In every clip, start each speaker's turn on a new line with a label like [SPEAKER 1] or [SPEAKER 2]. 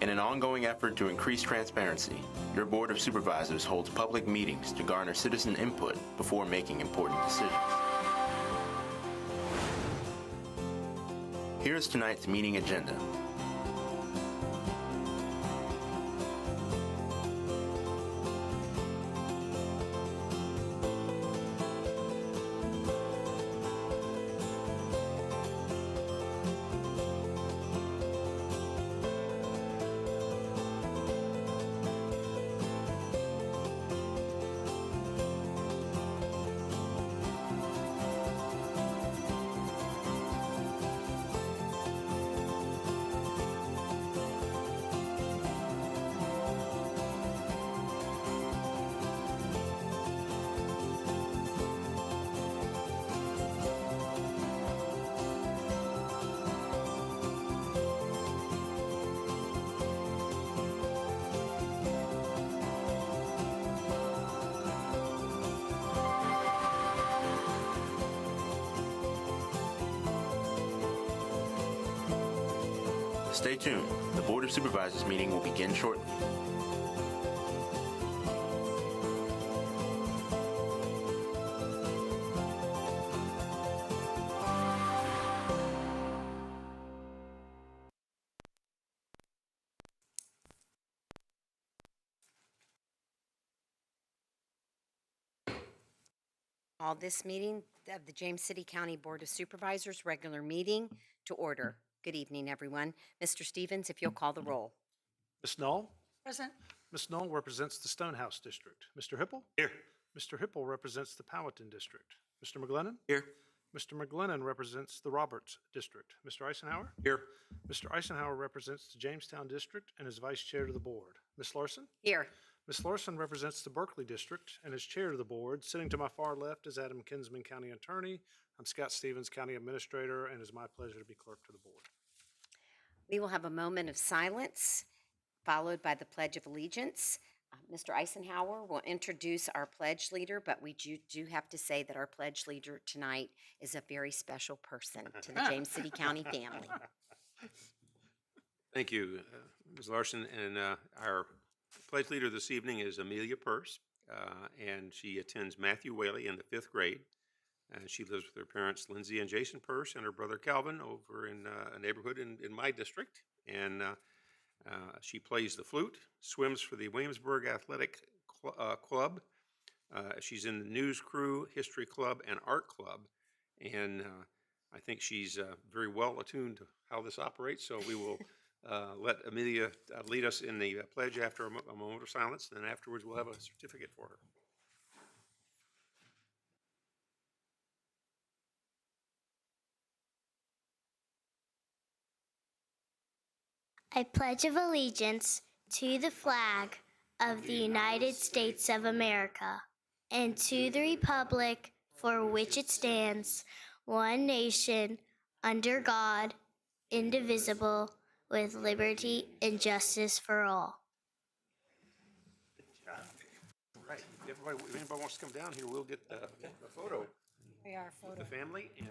[SPEAKER 1] In an ongoing effort to increase transparency, your Board of Supervisors holds public meetings to garner citizen input before making important decisions. Here is tonight's meeting agenda. Stay tuned. The Board of Supervisors meeting will begin shortly.
[SPEAKER 2] Call this meeting of the James City County Board of Supervisors regular meeting to order. Good evening, everyone. Mr. Stevens, if you'll call the roll.
[SPEAKER 3] Ms. Knoll?
[SPEAKER 2] Present.
[SPEAKER 3] Ms. Knoll represents the Stonehouse District. Mr. Hipple?
[SPEAKER 1] Here.
[SPEAKER 3] Mr. Hipple represents the Powhatan District. Mr. McGlennon?
[SPEAKER 1] Here.
[SPEAKER 3] Mr. McGlennon represents the Roberts District. Mr. Eisenhower?
[SPEAKER 1] Here.
[SPEAKER 3] Mr. Eisenhower represents the Jamestown District and is Vice Chair to the Board. Ms. Larson?
[SPEAKER 2] Here.
[SPEAKER 3] Ms. Larson represents the Berkeley District and is Chair to the Board. Sitting to my far left is Adam Kinsman, County Attorney. I'm Scott Stevens, County Administrator, and it's my pleasure to be Clerk to the Board.
[SPEAKER 2] We will have a moment of silence followed by the Pledge of Allegiance. Mr. Eisenhower will introduce our pledge leader, but we do have to say that our pledge leader tonight is a very special person to the James City County family.
[SPEAKER 4] Thank you, Ms. Larson. And our pledge leader this evening is Amelia Purse, and she attends Matthew Whaley in the 5th grade. She lives with her parents, Lindsay and Jason Purse, and her brother Calvin over in a neighborhood in my district. And she plays the flute, swims for the Williamsburg Athletic Club. She's in the News Crew, History Club, and Art Club. And I think she's very well attuned to how this operates. So we will let Amelia lead us in the pledge after a moment of silence. Then afterwards, we'll have a certificate for her.
[SPEAKER 5] I pledge of allegiance to the flag of the United States of America and to the republic for which it stands, one nation, under God, indivisible, with liberty and justice for all.
[SPEAKER 4] All right. If anybody wants to come down here, we'll get a photo.
[SPEAKER 2] We are
[SPEAKER 4] With the family and.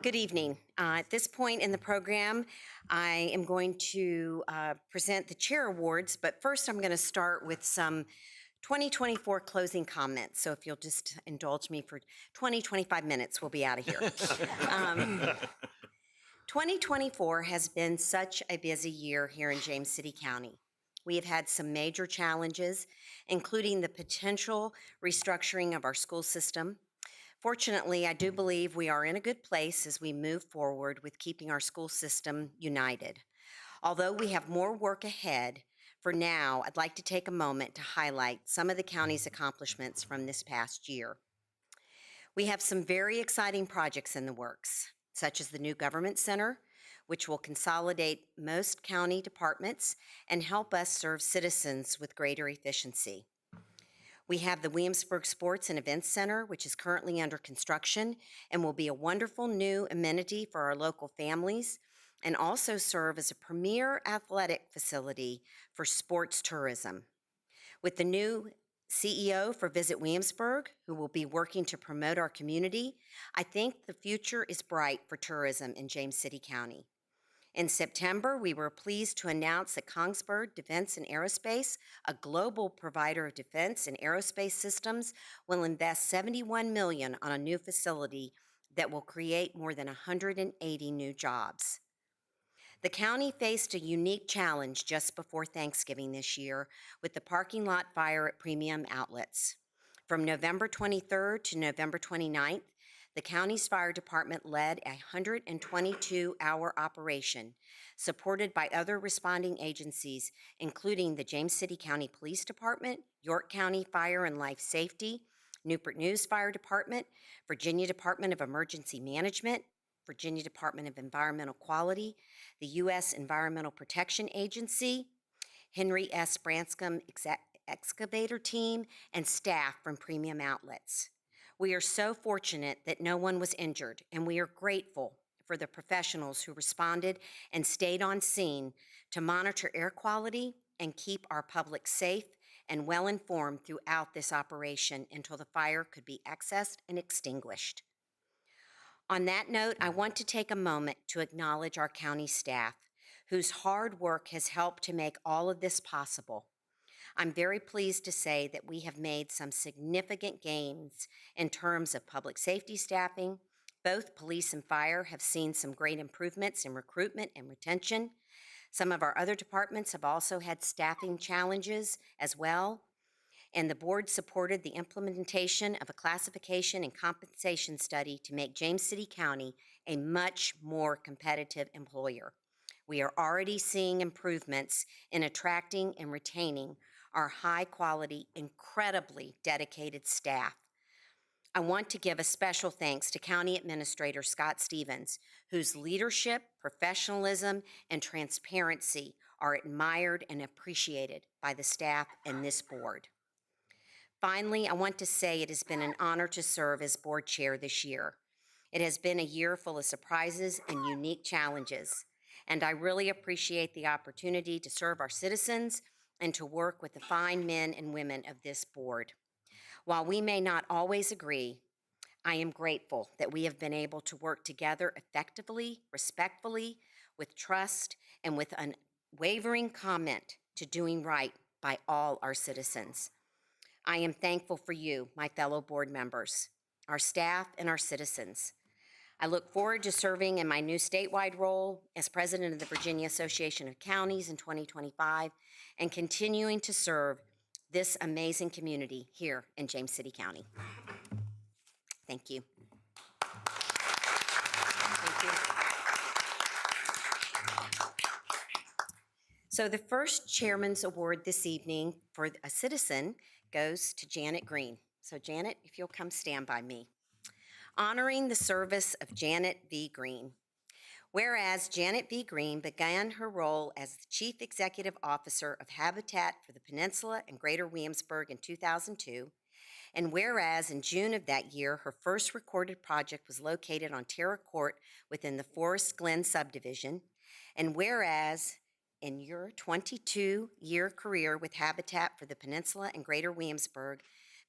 [SPEAKER 2] Good evening. At this point in the program, I am going to present the chair awards, but first I'm going to start with some 2024 closing comments. So if you'll just indulge me for 25 minutes, we'll be out of here. 2024 has been such a busy year here in James City County. we have had some major challenges, including the potential restructuring of our school system. Fortunately, I do believe we are in a good place as we move forward with keeping our school system united. Although we have more work ahead, for now, I'd like to take a moment to highlight some of the county's accomplishments from this past year. We have some very exciting projects in the works, such as the new Government Center, which will consolidate most county departments and help us serve citizens with greater efficiency. We have the Williamsburg Sports and Events Center, which is currently under construction and will be a wonderful new amenity for our local families and also serve as a premier athletic facility for sports tourism. With the new CEO for Visit Williamsburg, who will be working to promote our community, I think the future is bright for tourism in James City County. In September, we were pleased to announce that Kongsberg Defense and Aerospace, a global provider of defense and aerospace systems, will invest $71 million on a new facility that will create more than 180 new jobs. The county faced a unique challenge just before Thanksgiving this year with the parking lot fire at Premium Outlets. From November 23rd to November 29th, the county's fire department led a 122-hour operation supported by other responding agencies, including the James City County Police Department, York County Fire and Life Safety, Newport News Fire Department, Virginia Department of Emergency Management, Virginia Department of Environmental Quality, the U.S. Environmental Protection Agency, Henry S. Branscombe Excavator Team, and staff from Premium Outlets. We are so fortunate that no one was injured, and we are grateful for the professionals who responded and stayed on scene to monitor air quality and keep our public safe and well-informed throughout this operation until the fire could be accessed and extinguished. On that note, I want to take a moment to acknowledge our county staff, whose hard work has helped to make all of this possible. I'm very pleased to say that we have made some significant gains in terms of public safety staffing. Both police and fire have seen some great improvements in recruitment and retention. Some of our other departments have also had staffing challenges as well. And the board supported the implementation of a classification and compensation study to make James City County a much more competitive employer. We are already seeing improvements in attracting and retaining our high-quality, incredibly dedicated staff. I want to give a special thanks to County Administrator Scott Stevens, whose leadership, professionalism, and transparency are admired and appreciated by the staff and this board. Finally, I want to say it has been an honor to serve as board chair this year. It has been a year full of surprises and unique challenges, and I really appreciate the opportunity to serve our citizens and to work with the fine men and women of this board. While we may not always agree, I am grateful that we have been able to work together effectively, respectfully, with trust, and with unwavering commitment to doing right by all our citizens. I am thankful for you, my fellow board members, our staff, and our citizens. I look forward to serving in my new statewide role as president of the Virginia Association of Counties in 2025 and continuing to serve this amazing community here in James City County. Thank you. Thank you. So the first Chairman's Award this evening for a citizen goes to Janet Green. So Janet, if you'll come stand by me. Honoring the service of Janet V. Green. Whereas Janet V. Green began her role as the Chief Executive Officer of Habitat for the Peninsula and Greater Williamsburg in 2002, and whereas in June of that year, her first recorded project was located on Terra Court within the Forest Glen subdivision, and whereas in your 22-year career with Habitat for the Peninsula and Greater Williamsburg,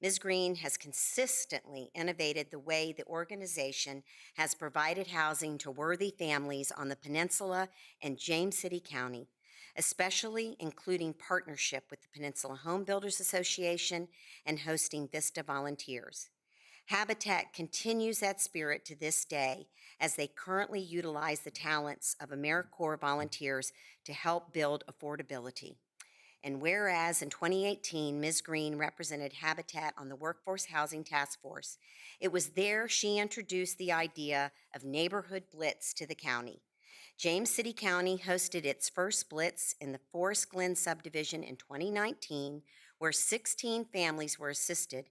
[SPEAKER 2] Ms. Green has consistently innovated the way the organization has provided housing to worthy families on the peninsula and James City County, especially including partnership with the Peninsula Home Builders Association and hosting Vista Volunteers. Habitat continues that spirit to this day as they currently utilize the talents of AmeriCorps volunteers to help build affordability. And whereas in 2018, Ms. Green represented Habitat on the Workforce Housing Task Force, it was there she introduced the idea of neighborhood blitz to the county. James City County hosted its first blitz in the Forest Glen subdivision in 2019, where 16 families were assisted,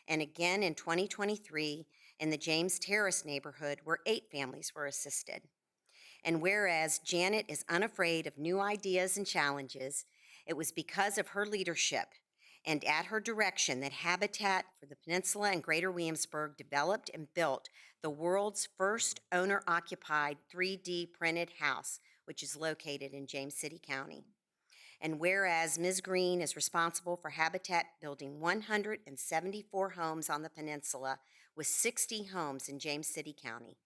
[SPEAKER 2] and again in 2023 in the James Terrace neighborhood, where 8 families were assisted. And whereas Janet is unafraid of new ideas and challenges, it was because of her leadership and at her direction that Habitat for the Peninsula and Greater Williamsburg developed and built the world's first owner-occupied 3D printed house, which is located in James City County. And whereas Ms. Green is responsible for Habitat building 174 homes on the peninsula with 60 homes in James City County.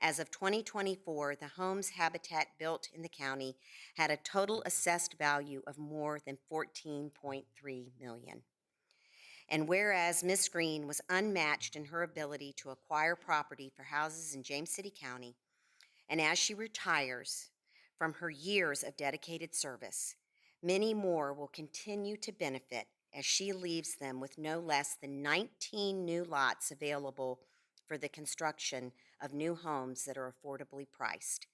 [SPEAKER 2] As of 2024, the homes Habitat built in the county had a total assessed value of more than $14.3 million. And whereas Ms. Green was unmatched in her ability to acquire property for houses in James City County, and as she retires from her years of dedicated service, many more will continue to benefit as she leaves them with no less than 19 new lots available for the construction of new homes that are affordably priced.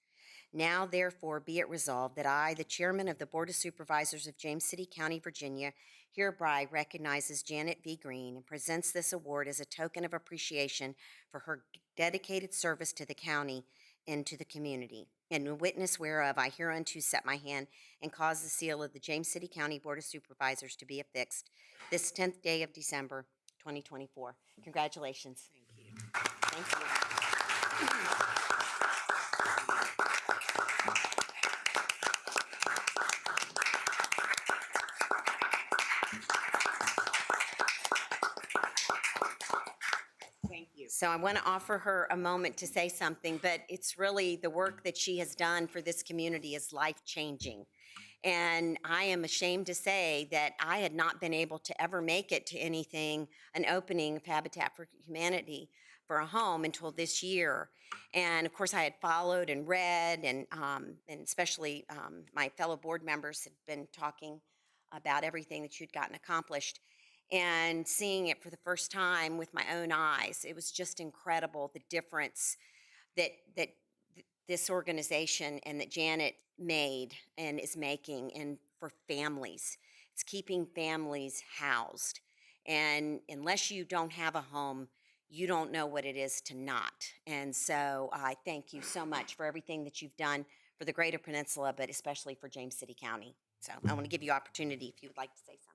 [SPEAKER 2] Now, therefore, be it resolved that I, the Chairman of the Board of Supervisors of James City County, Virginia, hereby recognizes Janet V. Green and presents this award as a token of appreciation for her dedicated service to the county and to the community. And in witness whereof, I hereunto set my hand and cause the seal of the James City County Board of Supervisors to be affixed this 10th day of December, 2024. Congratulations. Thank you. Thank you.
[SPEAKER 6] Thank you.
[SPEAKER 2] So I want to offer her a moment to say something, but it's really the work that she has done for this community is life-changing. And I am ashamed to say that I had not been able to ever make it to anything, an opening of Habitat for Humanity for a home until this year. And of course, I had followed and read, and especially my fellow board members had been talking about everything that you'd gotten accomplished. And seeing it for the first time with my own eyes, it was just incredible, the difference that this organization and that Janet made and is making, and for families. It's keeping families housed. And unless you don't have a home, you don't know what it is to not. And so I thank you so much for everything that you've done for the Greater Peninsula, but especially for James City County. So I want to give you opportunity if you would like to say something.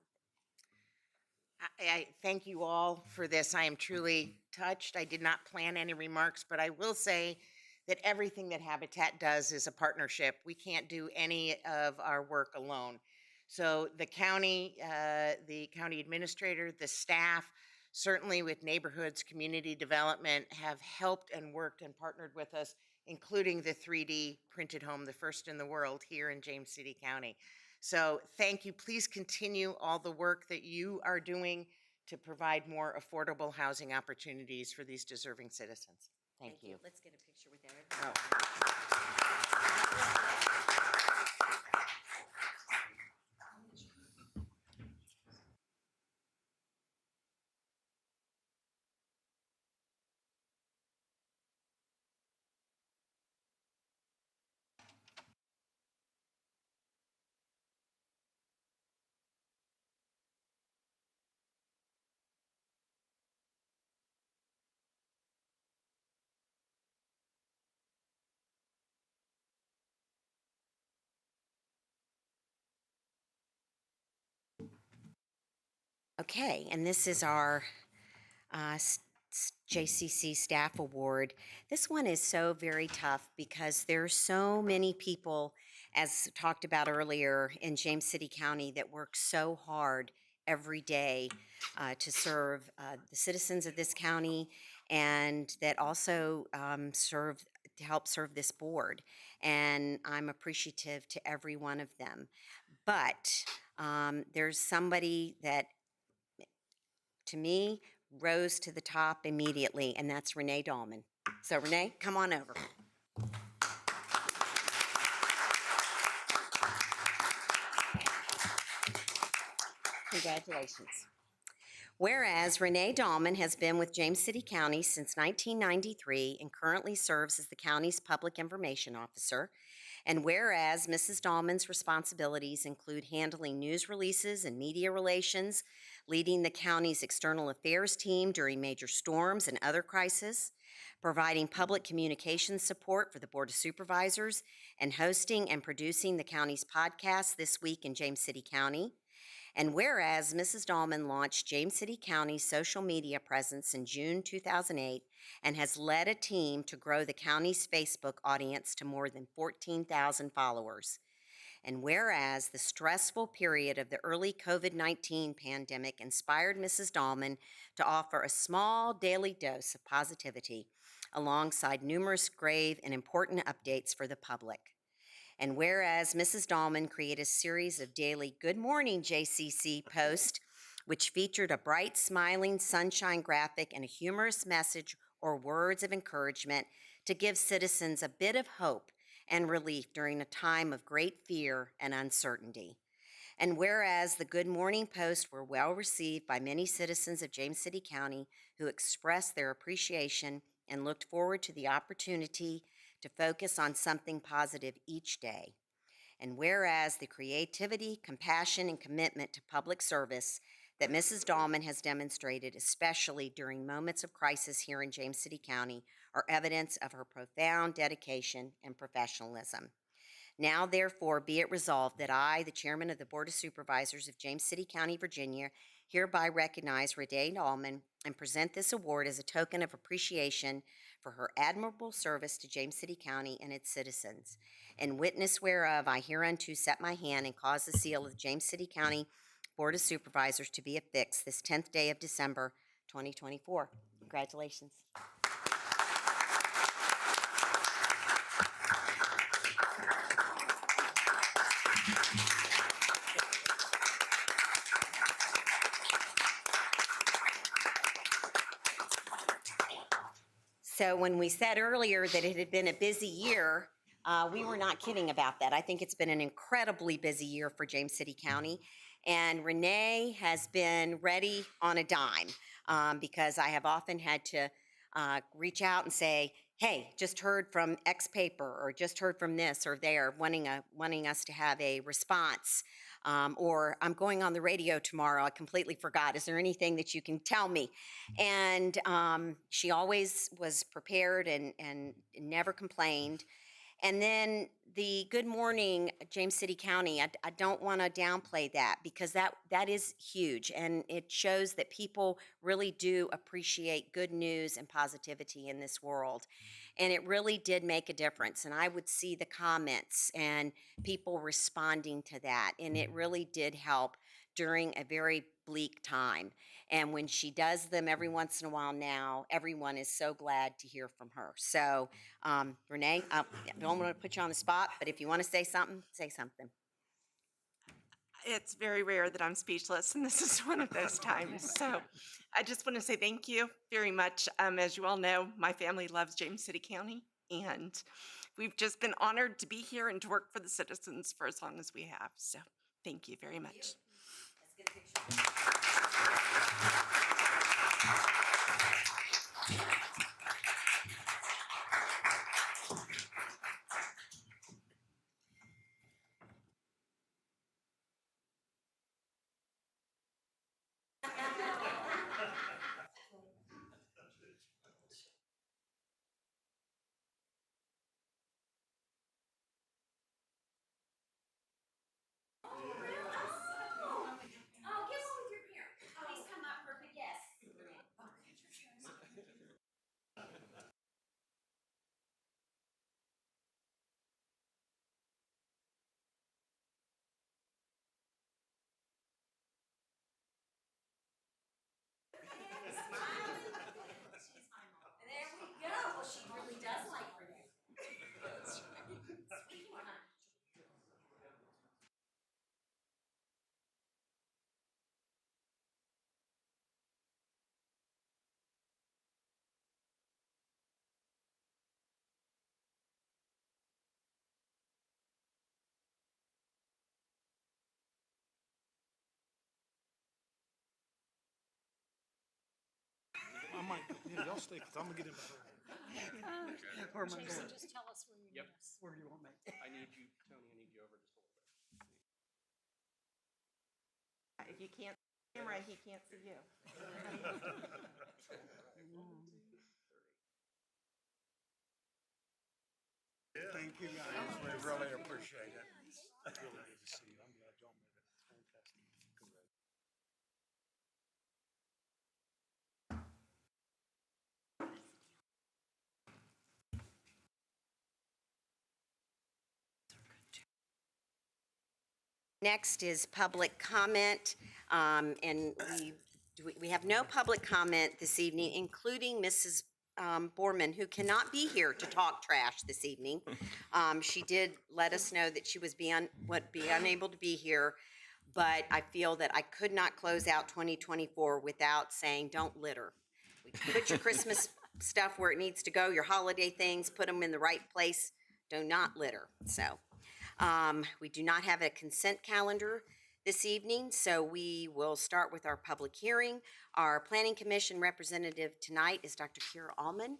[SPEAKER 6] I thank you all for this. I am truly touched. I did not plan any remarks, but I will say that everything that Habitat does is a partnership. We can't do any of our work alone. So the county administrator, the staff, certainly with neighborhoods, community development, have helped and worked and partnered with us, including the 3D printed home, the first in the world here in James City County. So thank you. Please continue all the work that you are doing to provide more affordable housing opportunities for these deserving citizens. Thank you.
[SPEAKER 2] Let's get a picture with everybody. Okay, and this is our JCC Staff Award. This one is so very tough because there's so many people, as talked about earlier, in James City County that work so hard every day to serve the citizens of this county, and that also help serve this board. And I'm appreciative to every one of them. But there's somebody that, to me, rose to the top immediately, and that's Renee Dahlman. So Renee, come on over. Congratulations. Whereas Renee Dahlman has been with James City County since 1993 and currently serves as the county's public information officer. And whereas Mrs. Dahlman's responsibilities include handling news releases and media relations, leading the county's external affairs team during major storms and other crises, providing public communications support for the Board of Supervisors, and hosting and producing the county's podcast This Week in James City County. And whereas Mrs. Dahlman launched James City County's social media presence in June 2008 and has led a team to grow the county's Facebook audience to more than 14,000 followers. And whereas the stressful period of the early COVID-19 pandemic inspired Mrs. Dahlman to offer a small daily dose of positivity alongside numerous grave and important updates for the public. And whereas Mrs. Dahlman created a series of daily Good Morning JCC posts, which featured a bright, smiling sunshine graphic and a humorous message or words of encouragement to give citizens a bit of hope and relief during a time of great fear and uncertainty. And whereas the Good Morning posts were well received by many citizens of James City County who expressed their appreciation and looked forward to the opportunity to focus on something positive each day. And whereas the creativity, compassion, and commitment to public service that Mrs. Dahlman has demonstrated, especially during moments of crisis here in James City County, are evidence of her profound dedication and professionalism. Now, therefore, be it resolved that I, the Chairman of the Board of Supervisors of James City County, Virginia, hereby recognize Renee Dahlman and present this award as a token of appreciation for her admirable service to James City County and its citizens. In witness whereof, I hereunto set my hand and cause the seal of the James City County Board of Supervisors to be affixed this 10th day of December, 2024. Congratulations. So when we said earlier that it had been a busy year, we were not kidding about that. I think it's been an incredibly busy year for James City County. And Renee has been ready on a dime because I have often had to reach out and say, hey, just heard from X paper or just heard from this or there, wanting us to have a response. Or I'm going on the radio tomorrow, I completely forgot. Is there anything that you can tell me? And she always was prepared and never complained. And then the Good Morning James City County, I don't want to downplay that because that is huge. And it shows that people really do appreciate good news and positivity in this world. And it really did make a difference. And I would see the comments and people responding to that. And it really did help during a very bleak time. And when she does them every once in a while now, everyone is so glad to hear from her. So, Renee, I don't want to put you on the spot, but if you want to say something, say something.
[SPEAKER 7] It's very rare that I'm speechless, and this is one of those times. So I just want to say thank you very much. As you all know, my family loves James City County, and we've just been honored to be here and to work for the citizens for as long as we have. So thank you very much.
[SPEAKER 3] I might, yeah, y'all stay, because I'm going to get in behind. Where am I going?
[SPEAKER 8] Just tell us where you need us.
[SPEAKER 9] Where do you want me?
[SPEAKER 8] I need you, Tony, I need you over just a little bit.
[SPEAKER 7] If you can't see him right, he can't see you.
[SPEAKER 9] Thank you guys. We really appreciate it.
[SPEAKER 3] Really good to see you. I'm glad y'all made it. Fantastic. Congrats.
[SPEAKER 2] Next is public comment, and we have no public comment this evening, including Mrs. Borman, who cannot be here to talk trash this evening. She did let us know that she would be unable to be here, but I feel that I could not close out 2024 without saying, don't litter. Put your Christmas stuff where it needs to go, your holiday things, put them in the right place. Do not litter. So we do not have a consent calendar this evening, so we will start with our public hearing. Our Planning Commission representative tonight is Dr. Kira Allman.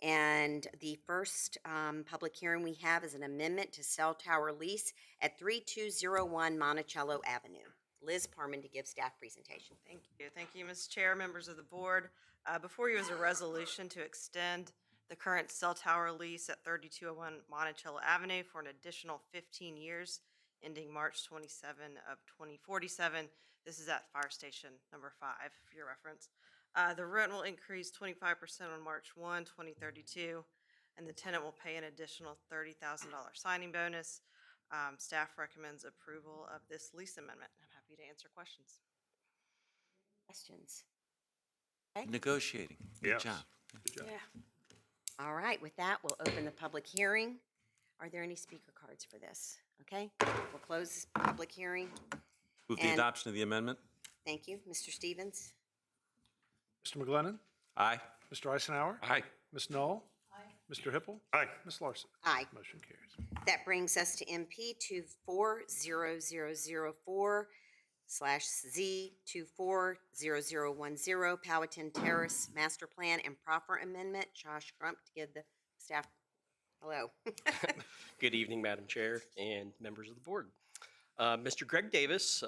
[SPEAKER 2] And the first public hearing we have is an amendment to cell tower lease at 3201 Monticello Avenue. Liz Parman to give staff presentation.
[SPEAKER 10] Thank you. Thank you, Ms. Chair, members of the board. Before you is a resolution to extend the current cell tower lease at 3201 Monticello Avenue for an additional 15 years, ending March 27 of 2047. This is at Fire Station number 5, for your reference. The rent will increase 25% on March 1, 2032, and the tenant will pay an additional $30,000 signing bonus. Staff recommends approval of this lease amendment. I'm happy to answer questions.
[SPEAKER 2] Questions?
[SPEAKER 11] Negotiating. Good job.
[SPEAKER 2] All right, with that, we'll open the public hearing. Are there any speaker cards for this? Okay, we'll close the public hearing.
[SPEAKER 11] Move the
[SPEAKER 2] And-
[SPEAKER 11] adoption of the amendment.
[SPEAKER 2] Thank you. Mr. Stevens?
[SPEAKER 3] Mr. McGlennon?
[SPEAKER 11] Aye.
[SPEAKER 3] Mr. Eisenhower?
[SPEAKER 11] Aye.
[SPEAKER 3] Ms. Knoll? Aye. Mr. Hippel?
[SPEAKER 9] Aye.
[SPEAKER 3] Ms. Larson?
[SPEAKER 2] Aye.
[SPEAKER 3] Motion carries.
[SPEAKER 2] That brings us to MP 240004/Z240010 Powhatan Terrace Master Plan and Proffer Amendment. Josh Crump to give the staff, hello.
[SPEAKER 8] Good evening, Madam Chair and members of the board. Mr. Greg Davis,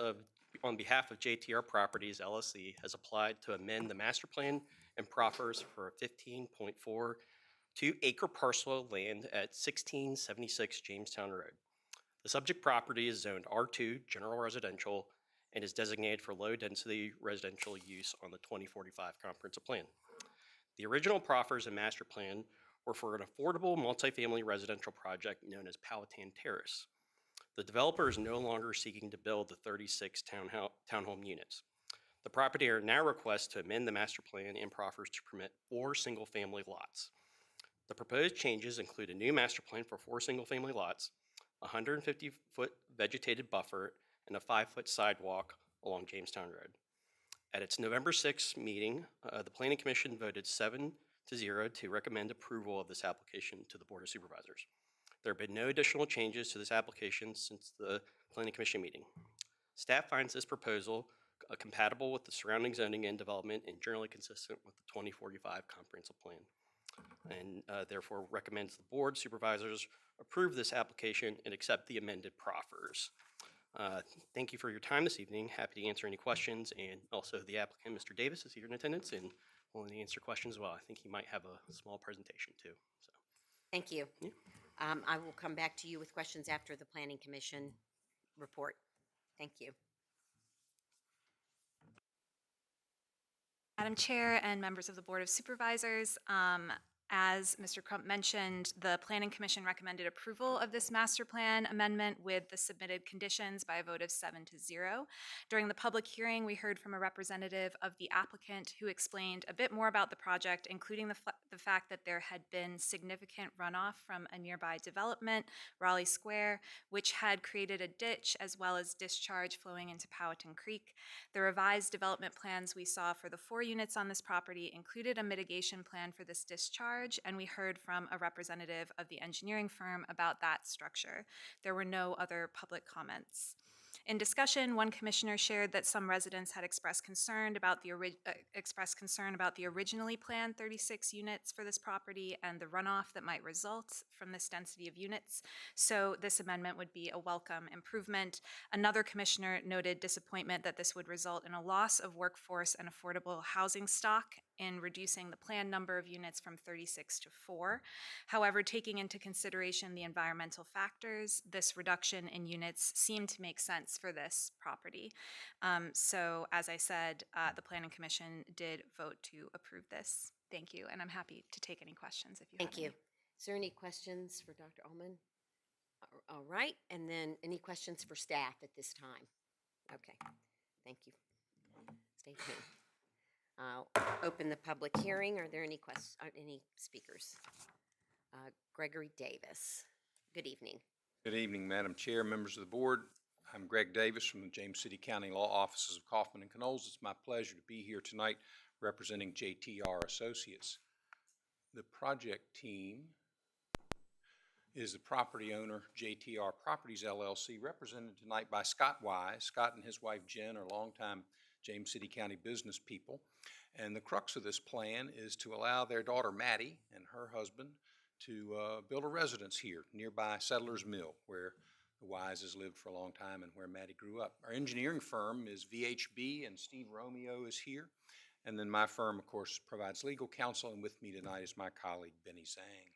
[SPEAKER 8] on behalf of JTR Properties LLC, has applied to amend the master plan and proffers for a 15.42 acre parcel of land at 1676 Jamestown Road. The subject property is zoned R2 General Residential and is designated for low-density residential use on the 2045 Comprehensive Plan. The original proffers and master plan were for an affordable multifamily residential project known as Powhatan Terrace. The developer is no longer seeking to build the 36 townhome units. The property owner now requests to amend the master plan and proffers to permit 4 single-family lots. The proposed changes include a new master plan for 4 single-family lots, a 150-foot vegetated buffer, and a 5-foot sidewalk along Jamestown Road. At its November 6th meeting, the Planning Commission voted 7-0 to recommend approval of this application to the Board of Supervisors. There have been no additional changes to this application since the Planning Commission meeting. Staff finds this proposal compatible with the surrounding zoning and development and generally consistent with the 2045 Comprehensive Plan, and therefore recommends the Board Supervisors approve this application and accept the amended proffers. Thank you for your time this evening. Happy to answer any questions, and also the applicant, Mr. Davis, is here in attendance and willing to answer questions as well. I think he might have a small presentation too. So.
[SPEAKER 2] Thank you.
[SPEAKER 8] Yeah.
[SPEAKER 2] I will come back to you with questions after the Planning Commission report. Thank you.
[SPEAKER 12] Madam Chair and members of the Board of Supervisors, as Mr. Crump mentioned, the Planning Commission recommended approval of this master plan amendment with the submitted conditions by a vote of 7-0. During the public hearing, we heard from a representative of the applicant who explained a bit more about the project, including the fact that there had been significant runoff from a nearby development, Raleigh Square, which had created a ditch as well as discharge flowing into Powhatan Creek. The revised development plans we saw for the 4 units on this property included a mitigation plan for this discharge, and we heard from a representative of the engineering firm about that structure. There were no other public comments. In discussion, one commissioner shared that some residents had expressed concern about the originally planned 36 units for this property and the runoff that might result from this density of units. So this amendment would be a welcome improvement. Another commissioner noted disappointment that this would result in a loss of workforce and affordable housing stock in reducing the planned number of units from 36 to 4. However, taking into consideration the environmental factors, this reduction in units seemed to make sense for this property. So as I said, the Planning Commission did vote to approve this. Thank you, and I'm happy to take any questions if you have
[SPEAKER 2] Thank you.
[SPEAKER 12] any.
[SPEAKER 2] Is there any questions for Dr. Ullman? All right, and then any questions for staff at this time? Okay, thank you. Stay tuned. I'll open the public hearing. Are there any any speakers? Gregory Davis. Good evening.
[SPEAKER 13] Good evening, Madam Chair, members of the board. I'm Greg Davis from the James City County Law Offices of Kaufman and Knowles. It's my pleasure to be here tonight representing JTR Associates. The project team is the property owner, JTR Properties LLC, represented tonight by Scott Wise. Scott and his wife Jen are longtime James City County business people. And the crux of this plan is to allow their daughter Maddie and her husband to build a residence here nearby Settlers Mill, where the Wises lived for a long time and where Maddie grew up. Our engineering firm is VHB, and Steve Romeo is here. And then my firm, of course, provides legal counsel, and with me tonight is my colleague, Benny Zhang.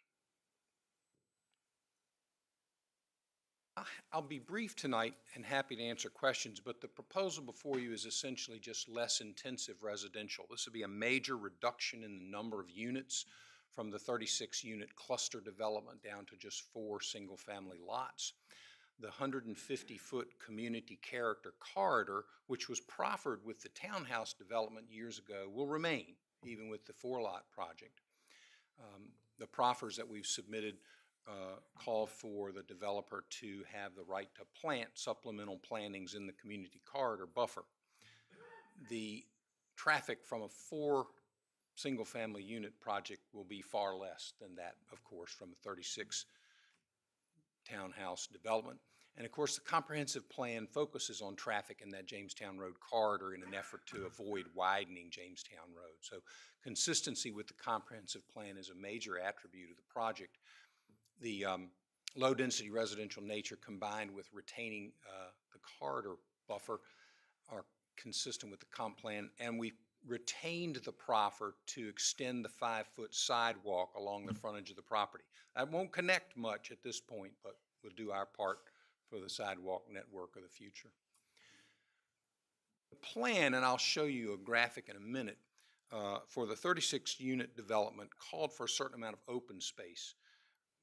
[SPEAKER 13] I'll be brief tonight and happy to answer questions, but the proposal before you is essentially just less intensive residential. This would be a major reduction in the number of units from the 36-unit cluster development down to just 4 single-family lots. The 150-foot community character corridor, which was proffered with the townhouse development years ago, will remain, even with the 4-lot project. The proffers that we've submitted call for the developer to have the right to plant supplemental plantings in the community corridor buffer. The traffic from a 4 single-family unit project will be far less than that, of course, from a 36 townhouse development. And of course, the comprehensive plan focuses on traffic in that Jamestown Road corridor in an effort to avoid widening Jamestown Road. So consistency with the comprehensive plan is a major attribute of the project. The low-density residential nature combined with retaining the corridor buffer are consistent with the comp plan, and we retained the proffer to extend the 5-foot sidewalk along the frontage of the property. That won't connect much at this point, but we'll do our part for the sidewalk network of the future. The plan, and I'll show you a graphic in a minute, for the 36-unit development called for a certain amount of open space.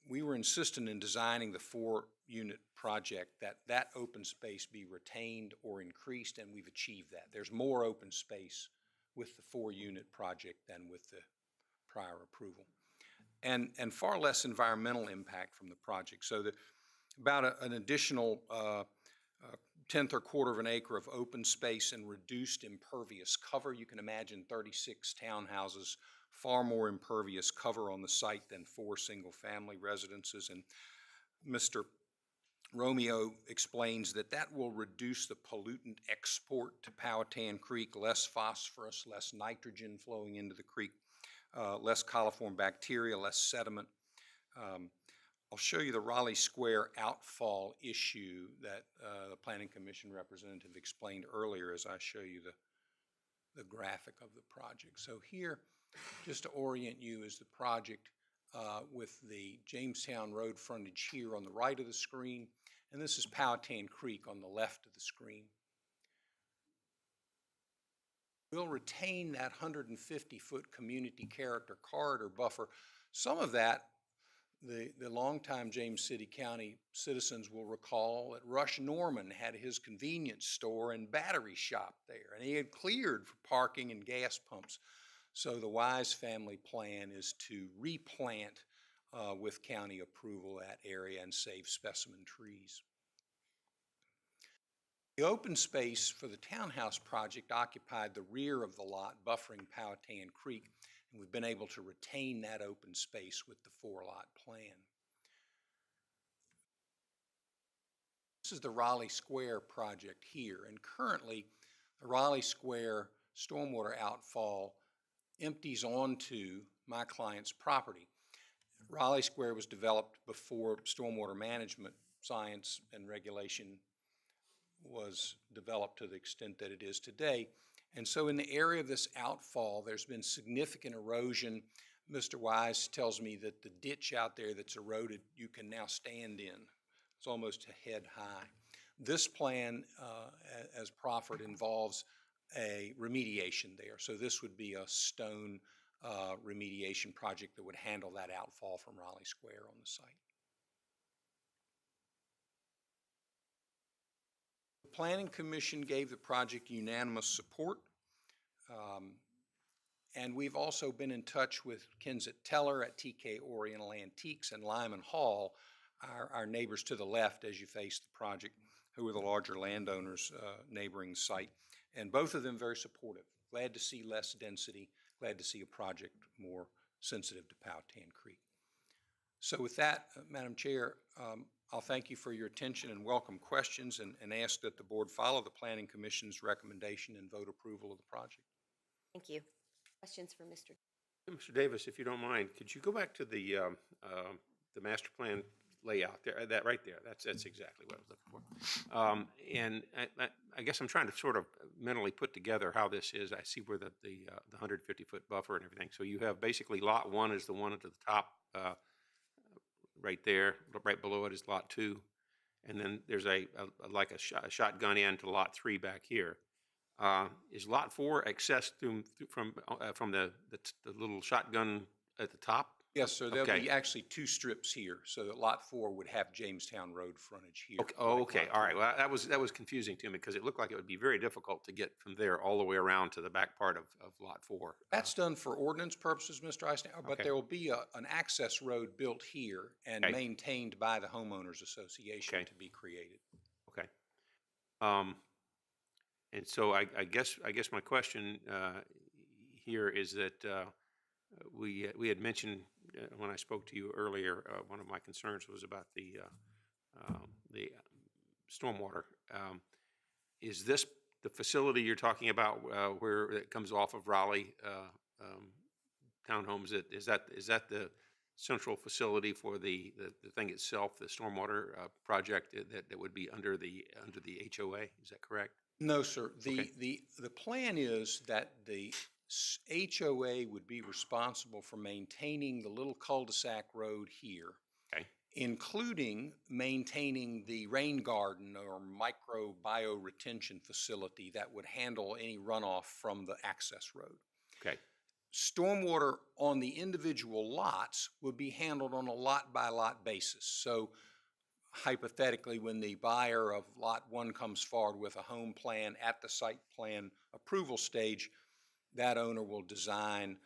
[SPEAKER 13] We were insistent in designing the 4-unit project that open space be retained or increased, and we've achieved that. There's more open space with the 4-unit project than with the prior approval. And far less environmental impact from the project. So about an additional 1/10 or 1/4 of an acre of open space and reduced impervious cover. You can imagine 36 townhouses, far more impervious cover on the site than 4 single-family residences. And Mr. Romeo explains that that will reduce the pollutant export to Powhatan Creek, less phosphorus, less nitrogen flowing into the creek, less coliform bacteria, less sediment. I'll show you the Raleigh Square outfall issue that the Planning Commission representative explained earlier as I show you the graphic of the project. So here, just to orient you, is the project with the Jamestown Road frontage here on the right of the screen, and this is Powhatan Creek on the left of the screen. We'll retain that 150-foot community character corridor buffer. Some of that, the longtime James City County citizens will recall that Rush Norman had his convenience store and battery shop there, and he had cleared for parking and gas pumps. So the Wise family plan is to replant with county approval that area and save specimen trees. The open space for the townhouse project occupied the rear of the lot buffering Powhatan Creek, and we've been able to retain that open space with the 4-lot plan. This is the Raleigh Square project here, and currently, the Raleigh Square stormwater outfall empties onto my client's property. Raleigh Square was developed before stormwater management science and regulation was developed to the extent that it is today. And so in the area of this outfall, there's been significant erosion. Mr. Wise tells me that the ditch out there that's eroded, you can now stand in. It's almost a head high. This plan, as proffered, involves a remediation there. So this would be a stone remediation project that would handle that outfall from Raleigh Square on the site. The Planning Commission gave the project unanimous support. And we've also been in touch with Kensett Teller at TK Oriental Antiques and Lyman Hall, our neighbors to the left as you face the project, who are the larger landowners neighboring the site. And both of them very supportive. Glad to see less density, glad to see a project more sensitive to Powhatan Creek. So with that, Madam Chair, I'll thank you for your attention and welcome questions and ask that the board follow the Planning Commission's recommendation and vote approval of the project.
[SPEAKER 2] Thank you. Questions for Mr.
[SPEAKER 4] Mr. Davis, if you don't mind, could you go back to the master plan layout there, that right there? That's exactly what I was looking for. And I guess I'm trying to sort of mentally put together how this is. I see where the 150-foot buffer and everything. So you have basically lot 1 is the one at the top, right there. Right below it is lot 2, and then there's a shotgun end to lot 3 back here. Is lot 4 accessed from the little shotgun at the top?
[SPEAKER 13] Yes, sir. There'll
[SPEAKER 4] Okay.
[SPEAKER 13] be actually 2 strips here, so that lot 4 would have Jamestown Road frontage here.
[SPEAKER 4] Okay. Oh, okay. All right. Well, that was confusing to me because it looked like it would be very difficult to get from there all the way around to the back part of lot 4.
[SPEAKER 13] That's done for ordinance purposes, Mr. Eisenhower, but
[SPEAKER 4] Okay.
[SPEAKER 13] there will be an access road built here and
[SPEAKER 4] Okay.
[SPEAKER 13] maintained by the homeowners association
[SPEAKER 4] Okay.
[SPEAKER 13] to be created.
[SPEAKER 4] Okay. And so I guess my question here is that we had mentioned when I spoke to you earlier, one of my concerns was about the stormwater. Is this the facility you're talking about where it comes off of Raleigh townhomes? Is that the central facility for the thing itself, the stormwater project that would be under the HOA? Is that correct?
[SPEAKER 13] No, sir.
[SPEAKER 4] Okay.
[SPEAKER 13] The plan is that the HOA would be responsible for maintaining the little cul-de-sac road here,
[SPEAKER 4] Okay.
[SPEAKER 13] including maintaining the rain garden or micro bioretention facility that would handle any runoff from the access road.
[SPEAKER 4] Okay.
[SPEAKER 13] Stormwater on the individual lots would be handled on a lot-by-lot basis. So hypothetically, when the buyer of lot 1 comes forward with a home plan at the site plan approval stage, that owner will design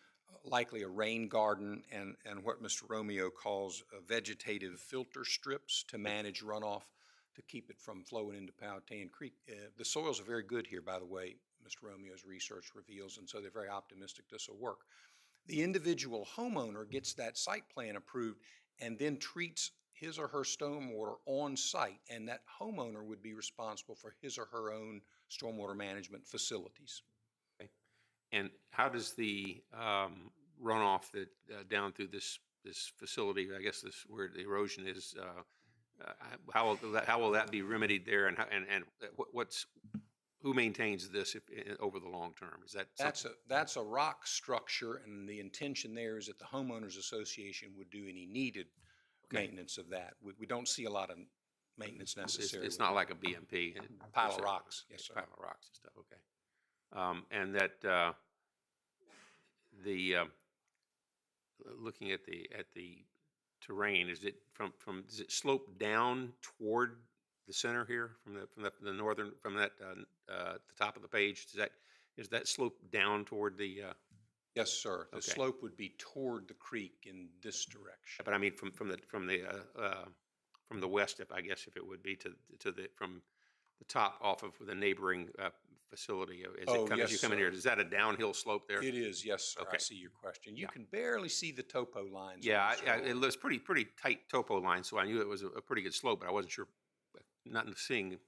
[SPEAKER 13] likely a rain garden and what Mr. Romeo calls vegetative filter strips to manage runoff to keep it from flowing into Powhatan Creek. The soils are very good here, by the way, Mr. Romeo's research reveals, and so they're very optimistic this will work. The individual homeowner gets that site plan approved and then treats his or her stormwater on site, and that homeowner would be responsible for his or her own stormwater management facilities.
[SPEAKER 4] Okay. And how does the runoff that down through this facility, I guess this where the erosion is, how will that be remedied there, and who maintains this over the long term? Is that
[SPEAKER 13] that's a rock structure, and the intention there is that the homeowners association would do any needed maintenance of that. We don't see a lot of maintenance necessary.
[SPEAKER 4] It's not like a BMP.
[SPEAKER 13] Pile of rocks. Yes, sir.
[SPEAKER 4] Pile of rocks and stuff. Okay. And that looking at the terrain, is it does it slope down toward the center here from the northern the top of the page? Is that slope down toward the?
[SPEAKER 13] Yes, sir. The
[SPEAKER 4] Okay.
[SPEAKER 13] slope would be toward the creek in this direction.
[SPEAKER 4] But I mean from the west, if it would be from the top off of the neighboring facility. As you come in here, is that a downhill slope there?
[SPEAKER 13] It is, yes, sir.
[SPEAKER 4] Okay.
[SPEAKER 13] I see your question. You can barely see the topo lines.
[SPEAKER 4] Yeah, it was pretty tight topo line, so I knew it was a pretty good slope, but I wasn't sure not seeing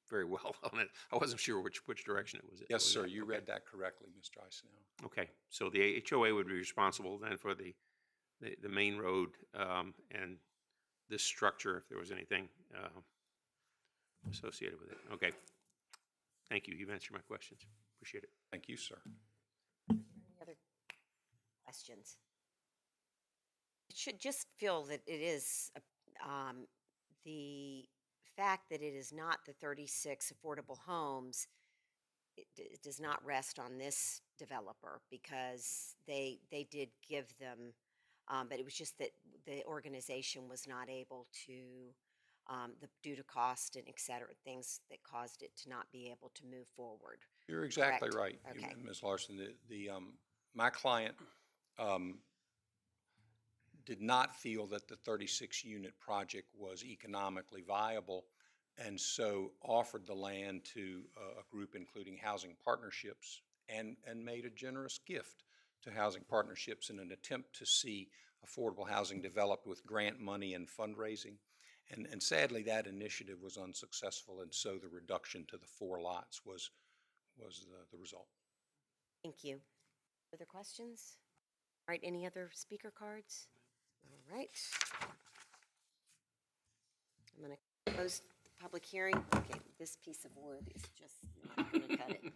[SPEAKER 4] very well on it. I wasn't sure which direction it was.
[SPEAKER 13] Yes, sir,
[SPEAKER 4] in.
[SPEAKER 13] you
[SPEAKER 4] Okay.
[SPEAKER 13] read that correctly, Mr. Icenell.
[SPEAKER 4] Okay, so the HOA would be responsible then for the main road and this structure, if there was anything associated with it. Okay. Thank you. You've answered my questions. Appreciate it.
[SPEAKER 13] Thank you, sir.
[SPEAKER 2] Any other questions? It should just feel that it is the fact that it is not the 36 affordable homes. It does not rest on this developer because they did give them, but it was just that the organization was not able to, due to cost and et cetera, things that caused it to not be able to move forward.
[SPEAKER 13] You're exactly
[SPEAKER 2] Correct.
[SPEAKER 13] right,
[SPEAKER 2] Okay.
[SPEAKER 13] Ms. Larson. My client did not feel that the 36-unit project was economically viable, and so offered the land to a group including housing partnerships and made a generous gift to housing partnerships in an attempt to see affordable housing developed with grant money and fundraising. And sadly, that initiative was unsuccessful, and so the reduction to the 4 lots was the result.
[SPEAKER 2] Thank you. Other questions? All right, any other speaker cards? All right. I'm going to close the public hearing. Okay, this piece of wood is just not going to cut it.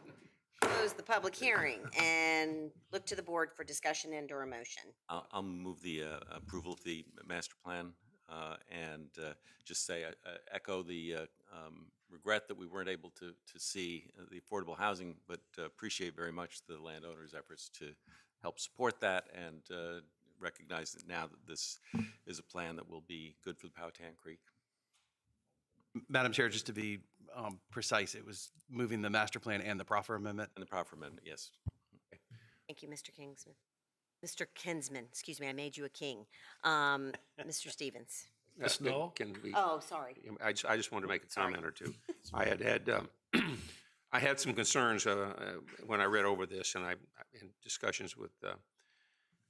[SPEAKER 2] Close the public hearing and look to the board for discussion and/or a motion.
[SPEAKER 11] I'll move the approval of the master plan and just say, echo the regret that we weren't able to see the affordable housing, but appreciate very much the landowners' efforts to help support that and recognize that now that this is a plan that will be good for the Powhatan Creek.
[SPEAKER 14] Madam Chair, just to be precise, it was moving the master plan and the proffer amendment?
[SPEAKER 11] And the proffer amendment, yes.
[SPEAKER 2] Thank you, Mr. Kingsman. Mr. Kinsman, excuse me, I made you a king. Mr. Stevens.
[SPEAKER 3] Ms. Knoll?
[SPEAKER 4] Can we?
[SPEAKER 2] Oh, sorry.
[SPEAKER 4] I just wanted to make a comment or two. I had I had some concerns when I read over this, and in discussions with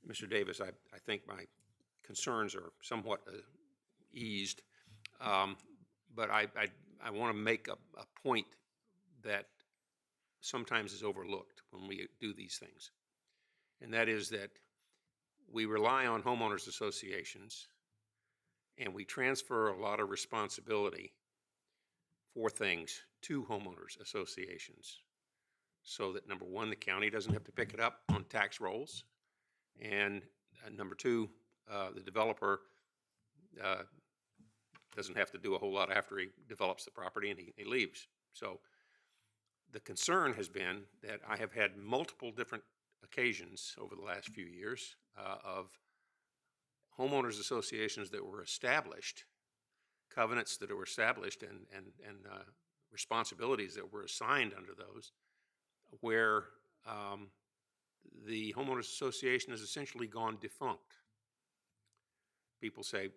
[SPEAKER 4] Mr. Davis, I think my concerns are somewhat eased. But I want to make a point that sometimes is overlooked when we do these things. And that is that we rely on homeowners associations and we transfer a lot of responsibility for things to homeowners associations so that, number one, the county doesn't have to pick it up on tax rolls, and number two, the developer doesn't have to do a whole lot after he develops the property and he leaves. So the concern has been that I have had multiple different occasions over the last few years of homeowners associations that were established, covenants that were established, and responsibilities that were assigned under those, where the homeowners association has essentially gone defunct. People say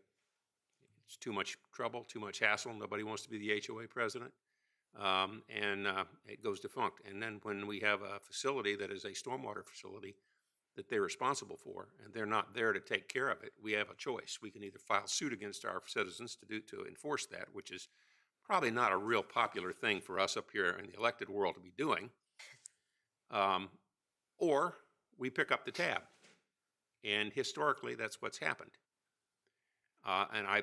[SPEAKER 4] it's too much trouble, too much hassle, nobody wants to be the HOA president, and it goes defunct. And then when we have a facility that is a stormwater facility that they're responsible for, and they're not there to take care of it, we have a choice. We can either file suit against our citizens to enforce that, which is probably not a real popular thing for us up here in the elected world to be doing, or we pick up the tab. And historically, that's what's happened. And I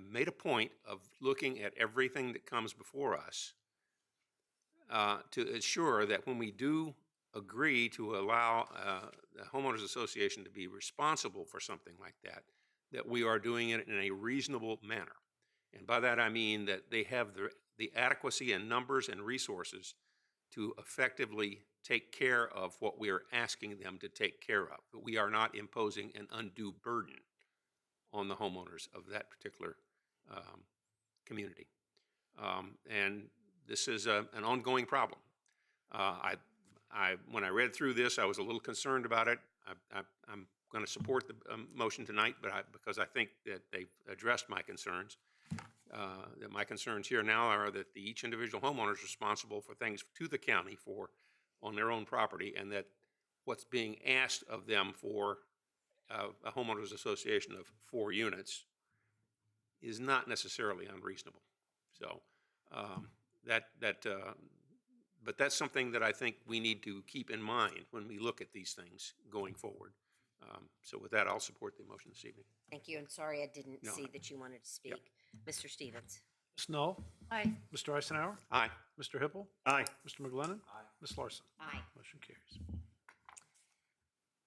[SPEAKER 4] made a point of looking at everything that comes before us to ensure that when we do agree to allow the homeowners association to be responsible for something like that, that we are doing it in a reasonable manner. And by that I mean that they have the adequacy and numbers and resources to effectively take care of what we are asking them to take care of. But we are not imposing an undue burden on the homeowners of that particular community. And this is an ongoing problem. When I read through this, I was a little concerned about it. I'm going to support the motion tonight, but because I think that they've addressed my concerns. That my concerns here now are that each individual homeowner is responsible for things to the county on their own property, and that what's being asked of them for a homeowners association of 4 units is not necessarily unreasonable. So but that's something that I think we need to keep in mind when we look at these things going forward. So with that, I'll support the motion this evening.
[SPEAKER 2] Thank you, and sorry I didn't
[SPEAKER 4] No.
[SPEAKER 2] see that you wanted to speak. Mr. Stevens?
[SPEAKER 3] Ms. Knoll?
[SPEAKER 10] Aye.
[SPEAKER 3] Mr. Eisenhower?
[SPEAKER 4] Aye.
[SPEAKER 3] Mr. Hippel?
[SPEAKER 9] Aye.
[SPEAKER 3] Mr. McGlinnan? Ms. Larson?
[SPEAKER 2] Aye.
[SPEAKER 3] Motion carries.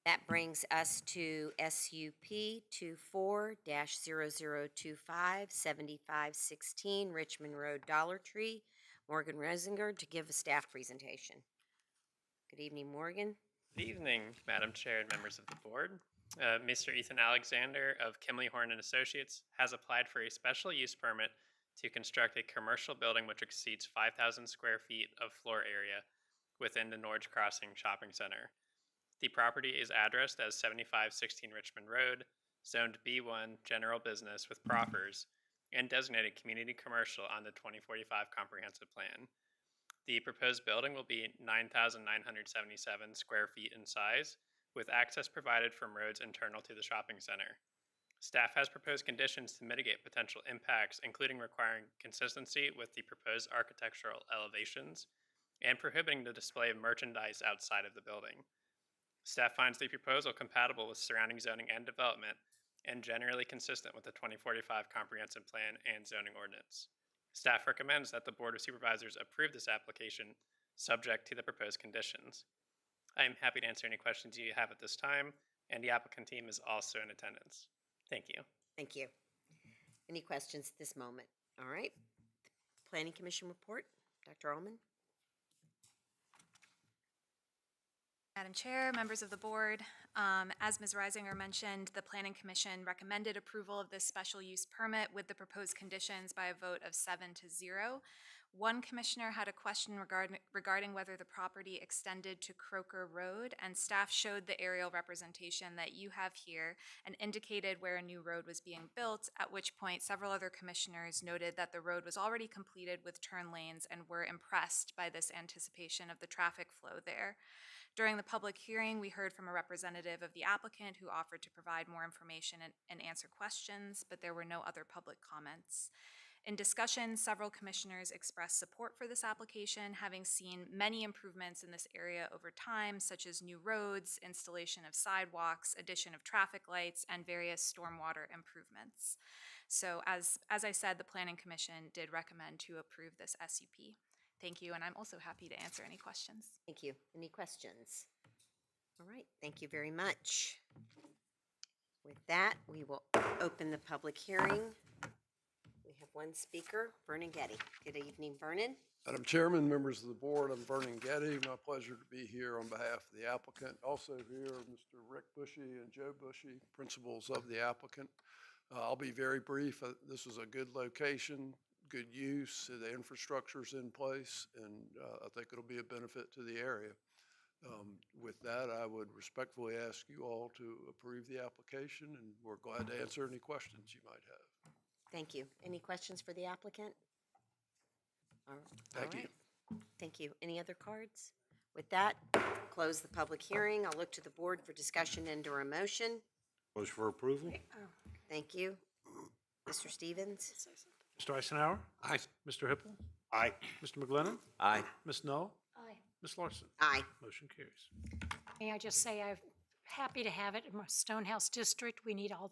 [SPEAKER 2] That brings us to SUP 24-0025-7516 Richmond Road, Dollar Tree. Morgan Resinger to give a staff presentation. Good evening, Morgan.
[SPEAKER 15] Good evening, Madam Chair and members of the board. Mr. Ethan Alexander of Kimley Horn and Associates has applied for a special use permit to construct a commercial building which exceeds 5,000 square feet of floor area within the Norge Crossing Shopping Center. The property is addressed as 7516 Richmond Road, zoned B1 General Business with Proffers, and designated Community Commercial on the 2045 Comprehensive Plan. The proposed building will be 9,977 square feet in size, with access provided from roads internal to the shopping center. Staff has proposed conditions to mitigate potential impacts, including requiring consistency with the proposed architectural elevations and prohibiting the display of merchandise outside of the building. Staff finds the proposal compatible with surrounding zoning and development and generally consistent with the 2045 Comprehensive Plan and zoning ordinance. Staff recommends that the Board of Supervisors approve this application subject to the proposed conditions. I am happy to answer any questions you have at this time, and the applicant team is also in attendance. Thank you.
[SPEAKER 2] Thank you. Any questions at this moment? All right. Planning Commission report, Dr. Allman.
[SPEAKER 12] Madam Chair, members of the board, as Ms. Reisinger mentioned, the Planning Commission recommended approval of this special use permit with the proposed conditions by a vote of 7-0. One commissioner had a question regarding whether the property extended to Croker Road, and staff showed the aerial representation that you have here and indicated where a new road was being built, at which point several other commissioners noted that the road was already completed with turn lanes and were impressed by this anticipation of the traffic flow there. During the public hearing, we heard from a representative of the applicant who offered to provide more information and answer questions, but there were no other public comments. In discussion, several commissioners expressed support for this application, having seen many improvements in this area over time, such as new roads, installation of sidewalks, addition of traffic lights, and various stormwater improvements. So as I said, the Planning Commission did recommend to approve this SUP. Thank you, and I'm also happy to answer any questions.
[SPEAKER 2] Thank you. Any questions? All right, thank you very much. With that, we will open the public hearing. We have one speaker, Vernon Getty. Good evening, Vernon.
[SPEAKER 9] Madam Chairman, members of the board, I'm Vernon Getty. My pleasure to be here on behalf of the applicant. Also here are Mr. Rick Bushy and Joe Bushy, principals of the applicant. I'll be very brief. This is a good location, good use, the infrastructure's in place, and I think it'll be a benefit to the area. With that, I would respectfully ask you all to approve the application, and we're glad to answer any questions you might have.
[SPEAKER 2] Thank you. Any questions for the applicant?
[SPEAKER 9] Thank you.
[SPEAKER 2] Thank you. Any other cards? With that, close the public hearing. I'll look to the board for discussion and/or a motion.
[SPEAKER 9] Motion for approval?
[SPEAKER 2] Thank you. Mr. Stevens?
[SPEAKER 3] Mr. Eisenhower?
[SPEAKER 4] Aye.
[SPEAKER 3] Mr. Hippel?
[SPEAKER 9] Aye.
[SPEAKER 3] Mr. McGlinnan?
[SPEAKER 11] Aye.
[SPEAKER 3] Ms. Knoll?
[SPEAKER 10] Aye.
[SPEAKER 3] Ms. Larson?
[SPEAKER 2] Aye.
[SPEAKER 3] Motion carries.
[SPEAKER 16] May I just say I'm happy to have it in my Stonehouse district. We need all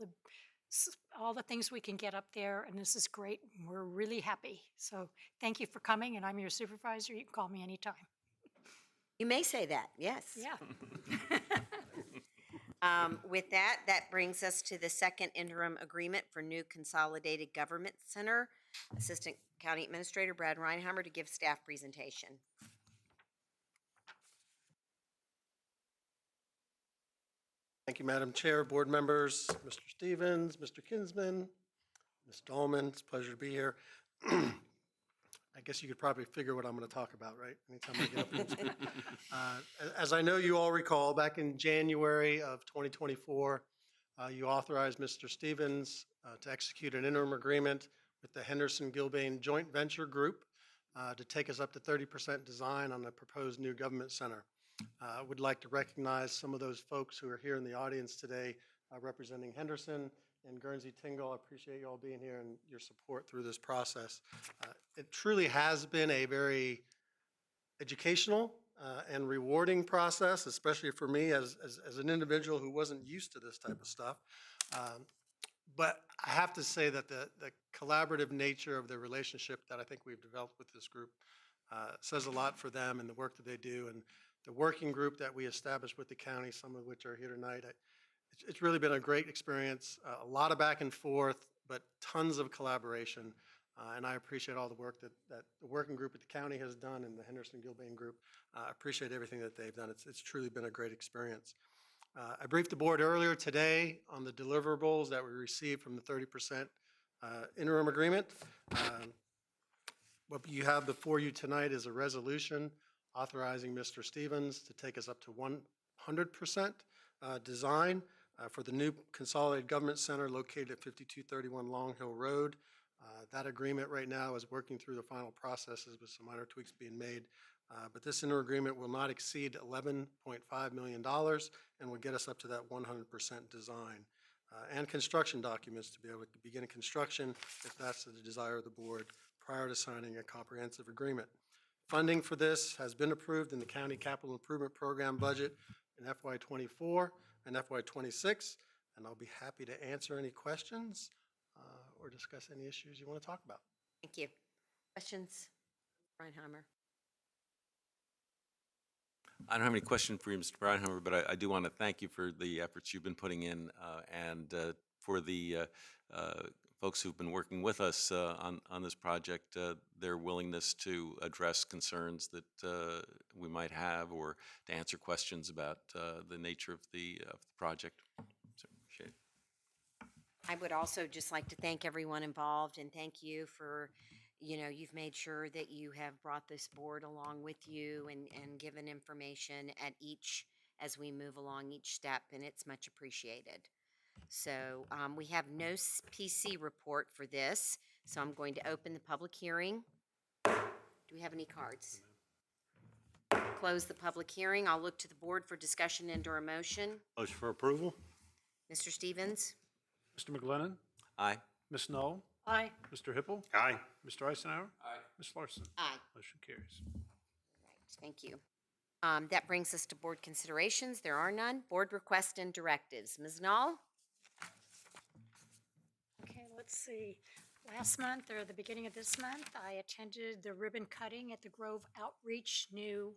[SPEAKER 16] the things we can get up there, and this is great. We're really happy. So thank you for coming, and I'm your supervisor. You can call me anytime.
[SPEAKER 2] You may say that, yes.
[SPEAKER 16] Yeah.
[SPEAKER 2] With that, that brings us to the second interim agreement for new Consolidated Government Center. Assistant County Administrator Brad Reinheimer to give staff presentation.
[SPEAKER 17] Thank you, Madam Chair, board members, Mr. Stevens, Mr. Kinsman, Ms. Dahlman. It's a pleasure to be here. I guess you could probably figure what I'm going to talk about, right? Anytime I get up and speak. As I know you all recall, back in January of 2024, you authorized Mr. Stevens to execute an interim agreement with the Henderson-Gilbane Joint Venture Group to take us up to 30% design on the proposed new government center. I would like to recognize some of those folks who are here in the audience today representing Henderson and Guernsey Tingle. I appreciate you all being here and your support through this process. it truly has been a very educational and rewarding process, especially for me as an individual who wasn't used to this type of stuff. But I have to say that the collaborative nature of the relationship that I think we've developed with this group says a lot for them and the work that they do. And the working group that we established with the county, some of which are here tonight, it's really been a great experience, a lot of back and forth, but tons of collaboration. And I appreciate all the work that the working group at the county has done and the Henderson-Gilbane group. I appreciate everything that they've done. It's truly been a great experience. I briefed the board earlier today on the deliverables that we received from the 30% interim agreement. What you have before you tonight is a resolution authorizing Mr. Stevens to take us up to 100% design for the new Consolidated Government Center located at 5231 Long Hill Road. That agreement right now is working through the final processes with some minor tweaks being made. But this interim agreement will not exceed $11.5 million and will get us up to that 100% design and construction documents to be able to begin construction if that's the desire of the board prior to signing a comprehensive agreement. Funding for this has been approved in the County Capital Improvement Program budget in FY24 and FY26, and I'll be happy to answer any questions or discuss any issues you want to talk about.
[SPEAKER 2] Thank you. Questions? Reinheimer.
[SPEAKER 11] I don't have any question for you, Mr. Breinhammer, but I do want to thank you for the efforts you've been putting in and for the folks who've been working with us on this project, their willingness to address concerns that we might have or to answer questions about the nature of the project. So, appreciate it.
[SPEAKER 2] I would also just like to thank everyone involved and thank you for, you've made sure that you have brought this board along with you and given information at each, as we move along each step, and it's much appreciated. So we have no PC report for this, so I'm going to open the public hearing. Do we have any cards? Close the public hearing. I'll look to the board for discussion and/or a motion.
[SPEAKER 18] Motion for approval?
[SPEAKER 2] Mr. Stevens?
[SPEAKER 3] Mr. McGlinnan.
[SPEAKER 11] Aye.
[SPEAKER 3] Ms. Knoll.
[SPEAKER 16] Aye.
[SPEAKER 3] Mr. Hippel.
[SPEAKER 18] Aye.
[SPEAKER 3] Mr. Eisenhower.
[SPEAKER 11] Aye.
[SPEAKER 3] Ms. Larson.
[SPEAKER 2] Aye.
[SPEAKER 3] Motion carries.
[SPEAKER 2] Right, thank you. That brings us to board considerations. There are none. Board requests and directives. Ms. Knoll?
[SPEAKER 16] Okay, let's see. Last month, or the beginning of this month, I attended the ribbon cutting at the Grove Outreach new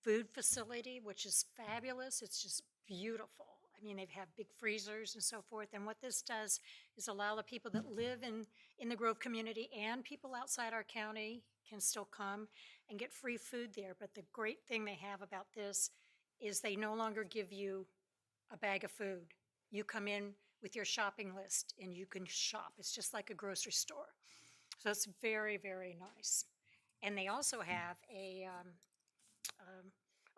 [SPEAKER 16] food facility, which is fabulous. It's just beautiful. I mean, they have big freezers and so forth. And what this does is allow the people that live in the Grove community and people outside our county can still come and get free food there. But the great thing they have about this is they no longer give you a bag of food. You come in with your shopping list and you can shop. It's just like a grocery store. So it's very, very nice. And they also have a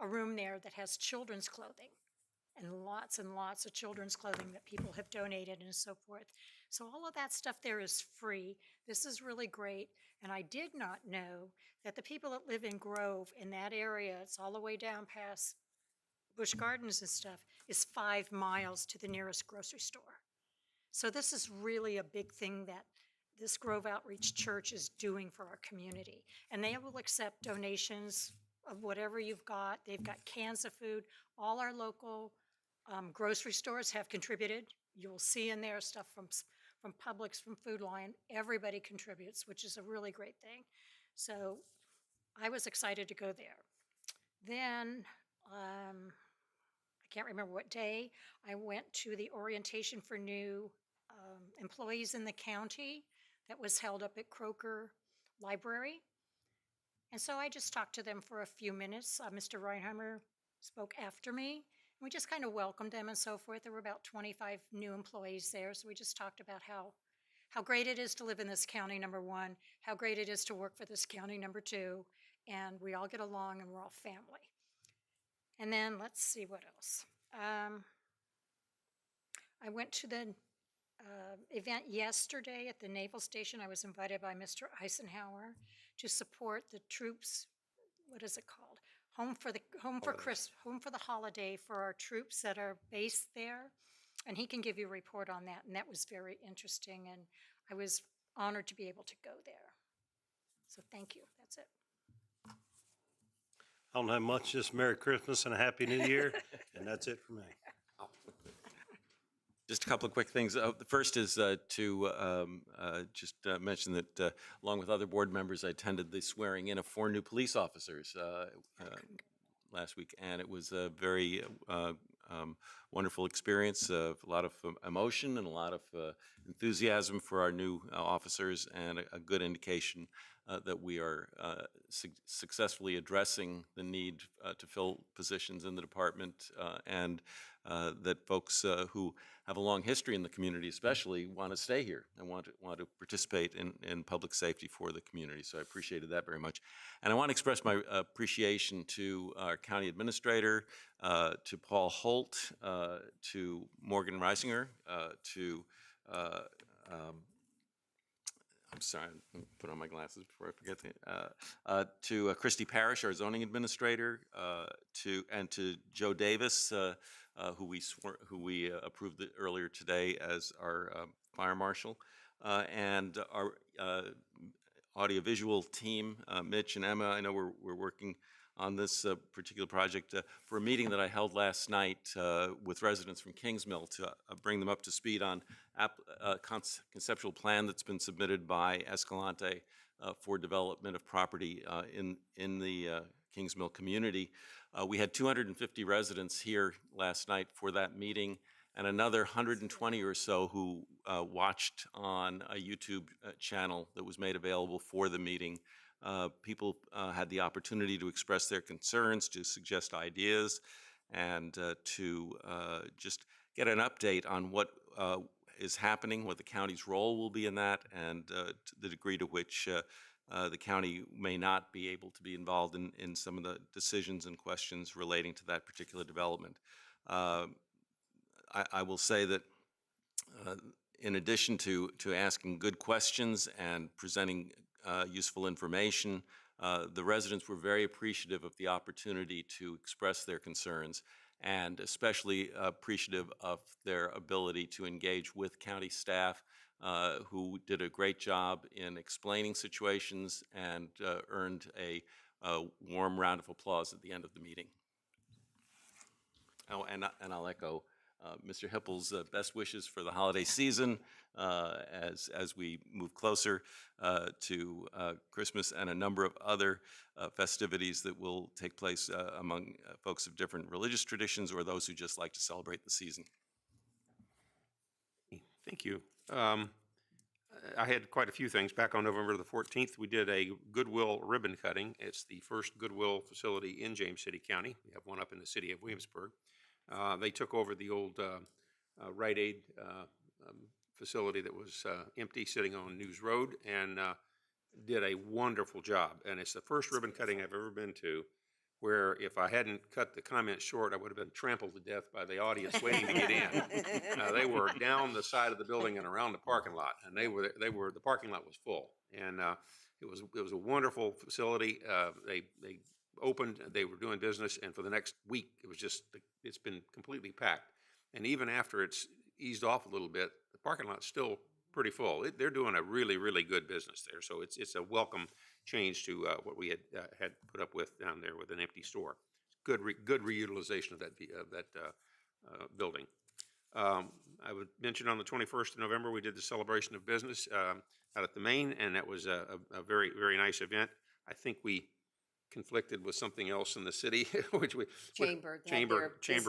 [SPEAKER 16] room there that has children's clothing and lots of children's clothing that people have donated and so forth. So all of that stuff there is free. This is really great. And I did not know that the people that live in Grove in that area, it's all the way down past Busch Gardens and stuff, is 5 miles to the nearest grocery store. So this is really a big thing that this Grove Outreach Church is doing for our community. And they will accept donations of whatever you've got. They've got cans of food. All our local grocery stores have contributed. You will see in there stuff from Publix, from Food Lion. Everybody contributes, which is a really great thing. So I was excited to go there. Then, I can't remember what day, I went to the orientation for new employees in the county that was held up at Croker Library. And so I just talked to them for a few minutes. Mr. Reinheimer spoke after me. We just kind of welcomed them and so forth. There were about 25 new employees there. So we just talked about how great it is to live in this county, number one, how great it is to work for this county, number two, and we all get along and we're all family. And then let's see what else. I went to the event yesterday at the Naval Station. I was invited by Mr. Eisenhower to support the troops. What is it called? Home for the holiday for our troops that are based there. And he can give you a report on that. And that was very interesting. And I was honored to be able to go there. So thank you. That's it.
[SPEAKER 18] I don't have much, just Merry Christmas and a Happy New Year, and that's it for me.
[SPEAKER 11] Just a couple of quick things. The first is to just mention that along with other board members, I attended the swearing in of 4 new police officers last week, and it was a very wonderful experience, a lot of emotion and a lot of enthusiasm for our new officers, and a good indication that we are successfully addressing the need to fill positions in the department, and that folks who have a long history in the community especially want to stay here and want to participate in public safety for the community. So I appreciated that very much. And I want to express my appreciation to our county administrator, to Paul Holt, to Morgan Reisinger, to I'm sorry, let me put on my glasses before I forget to Christy Parrish, our zoning administrator, to Joe Davis, who we approved earlier today as our fire marshal, and our audiovisual team, Mitch and Emma. I know we're working on this particular project for a meeting that I held last night with residents from Kingsmill to bring them up to speed on conceptual plan that's been submitted by Escalante for development of property in the Kingsmill community. We had 250 residents here last night for that meeting, and another 120 or so who watched on a YouTube channel that was made available for the meeting. People had the opportunity to express their concerns, to suggest ideas, and to just get an update on what is happening, what the county's role will be in that, and the degree to which the county may not be able to be involved in some of the decisions and questions relating to that particular development. I will say that in addition to asking good questions and presenting useful information, the residents were very appreciative of the opportunity to express their concerns, and especially appreciative of their ability to engage with county staff who did a great job in explaining situations and earned a warm round of applause at the end of the meeting. Oh, and I'll echo Mr. Hippel's best wishes for the holiday season as we move closer to Christmas and a number of other festivities that will take place among folks of different religious traditions or those who just like to celebrate the season.
[SPEAKER 4] Thank you. I had quite a few things. Back on November the 14th, we did a Goodwill ribbon cutting. It's the first Goodwill facility in James City County. We have one up in the city of Williamsburg. They took over the old Rite Aid facility that was empty, sitting on News Road, and did a wonderful job. And it's the first ribbon cutting I've ever been to where if I hadn't cut the comments short, I would have been trampled to death by the audience waiting to get in. They were down the side of the building and around the parking lot, and the parking lot was full. And it was a wonderful facility. They opened, they were doing business, and for the next week, it's been completely packed. And even after it's eased off a little bit, the parking lot's still pretty full. They're doing a really, really good business there. So it's a welcome change to what we had put up with down there with an empty store. Good reutilization of that building. I would mention on the 21st of November, we did the celebration of business out at the Main, and that was a very, very nice event. I think we conflicted with something else in the city, which chamber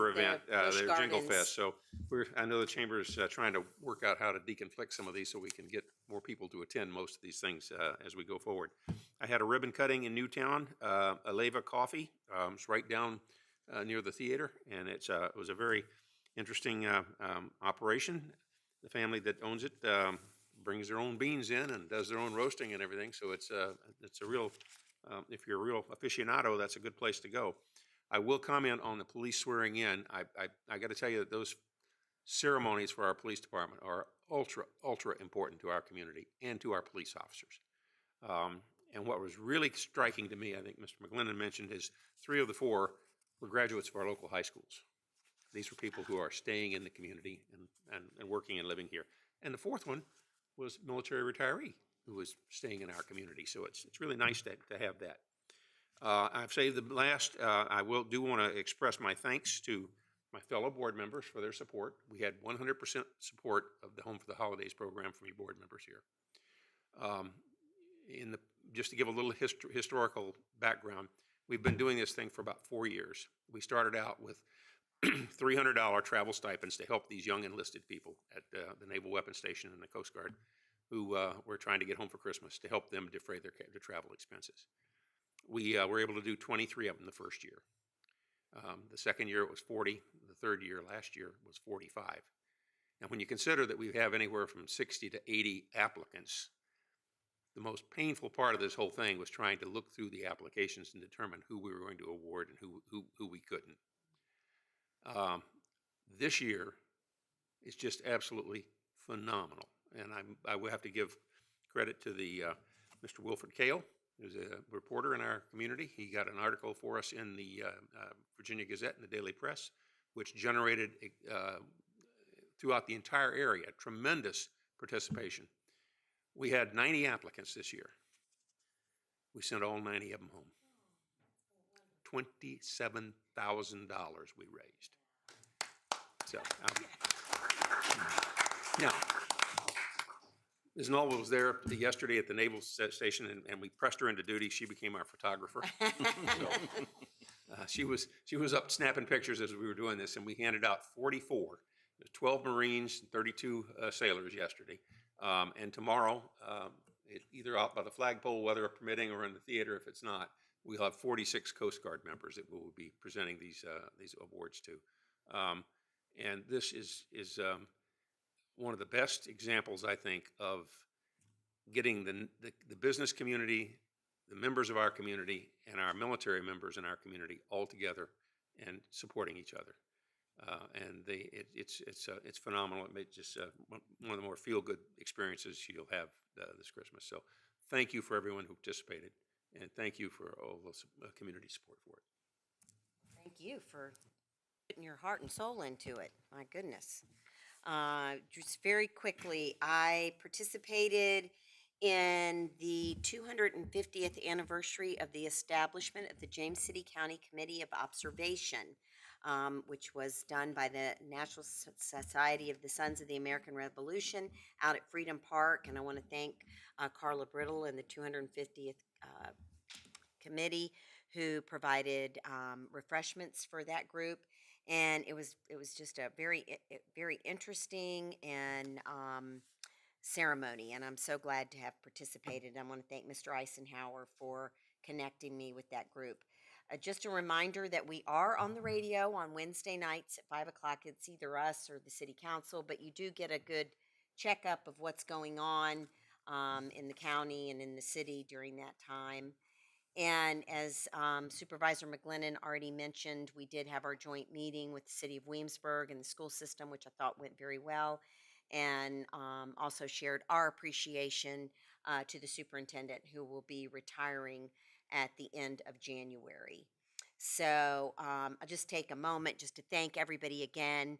[SPEAKER 4] event, their Jingle Fest. So I know the chamber is trying to work out how to deconflict some of these so we can get more people to attend most of these things as we go forward. I had a ribbon cutting in Newtown, Aleva Coffee. It's right down near the theater, and it was a very interesting operation. The family that owns it brings their own beans in and does their own roasting and everything. So it's a real if you're a real aficionado, that's a good place to go. I will comment on the police swearing in. I got to tell you that those ceremonies for our police department are ultra important to our community and to our police officers. And what was really striking to me, I think Mr. McGlinnan mentioned, is 3 of the 4 were graduates of our local high schools. These were people who are staying in the community and working and living here. And the 4th one was military retiree. who is staying in our community. So it's really nice to have that. I've saved the last, I do want to express my thanks to my fellow board members for their support. We had 100% support of the Home for the Holidays program from you board members here. Just to give a little historical background, we've been doing this thing for about 4 years. We started out with $300 travel stipends to help these young enlisted people at the Naval Weapons Station and the Coast Guard who were trying to get home for Christmas, to help them defray their travel expenses. We were able to do 23 of them the first year. The second year it was 40. The third year, last year, was 45. Now, when you consider that we have anywhere from 60 to 80 applicants, the most painful part of this whole thing was trying to look through the applications and determine who we were going to award and who we couldn't. This year is just absolutely phenomenal. And I will have to give credit to Mr. Wilfred Kale, who's a reporter in our community. He got an article for us in the Virginia Gazette and the Daily Press, which generated throughout the entire area tremendous participation. We had 90 applicants this year. We sent all 90 of them home. $27,000 we raised. So now, Ms. Knoll was there yesterday at the Naval Station, and we pressed her into duty. She became our photographer. She was up snapping pictures as we were doing this, and we handed out 44. There's 12 Marines and 32 sailors yesterday. And tomorrow, either out by the flagpole, weather permitting, or in the theater if it's not, we'll have 46 Coast Guard members that we will be presenting these awards to. And this is one of the best examples, I think, of getting the business community, the members of our community, and our military members in our community all together and supporting each other. And it's phenomenal. It made just one of the more feel-good experiences you'll have this Christmas. So thank you for everyone who participated, and thank you for all the community support for it.
[SPEAKER 2] Thank you for putting your heart and soul into it. My goodness. Just very quickly, I participated in the 250th anniversary of the establishment of the James City County Committee of Observation, which was done by the National Society of the Sons of the American Revolution out at Freedom Park. And I want to thank Carla Brittle and the 250th committee who provided refreshments for that group. And it was just a very interesting and ceremony, and I'm so glad to have participated. I want to thank Mr. Eisenhower for connecting me with that group. Just a reminder that we are on the radio on Wednesday nights at 5 o'clock. It's either us or the city council, but you do get a good checkup of what's going on in the county and in the city during that time. And as Supervisor McGlennon already mentioned, we did have our joint meeting with the city of Williamsburg and the school system, which I thought went very well, and also shared our appreciation to the superintendent, who will be retiring at the end of January. So I'll just take a moment just to thank everybody again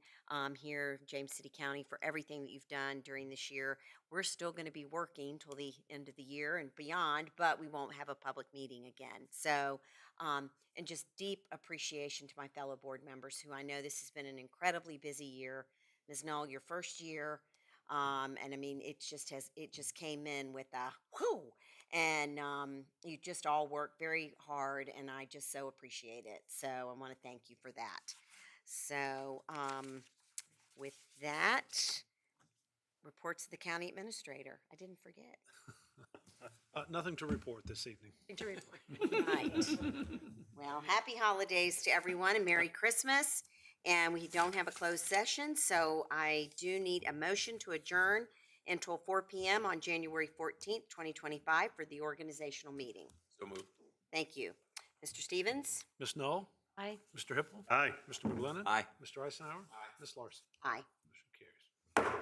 [SPEAKER 2] here, James City County, for everything that you've done during this year. We're still going to be working till the end of the year and beyond, but we won't have a public meeting again. So, and just deep appreciation to my fellow board members, who I know this has been an incredibly busy year. Ms. Knoll, your first year, and I mean, it just came in with a whoo. And you just all work very hard, and I just so appreciate it. So I want to thank you for that. So with that, reports to the county administrator. I didn't forget.
[SPEAKER 3] Nothing to report this evening.
[SPEAKER 2] Nothing to report. Right. Well, happy holidays to everyone, and Merry Christmas. And we don't have a closed session, so I do need a motion to adjourn until 4 p.m. on January 14th, 2025 for the organizational meeting.
[SPEAKER 4] So moved.
[SPEAKER 2] Thank you. Mr. Stevens?
[SPEAKER 3] Ms. Knoll?
[SPEAKER 16] Aye.
[SPEAKER 3] Mr. Hippel?
[SPEAKER 18] Aye.
[SPEAKER 3] Mr. McGlennon?
[SPEAKER 11] Aye.
[SPEAKER 3] Mr. Eisenhower? Aye. Ms. Larson?
[SPEAKER 2] Aye.
[SPEAKER 3] Motion carries.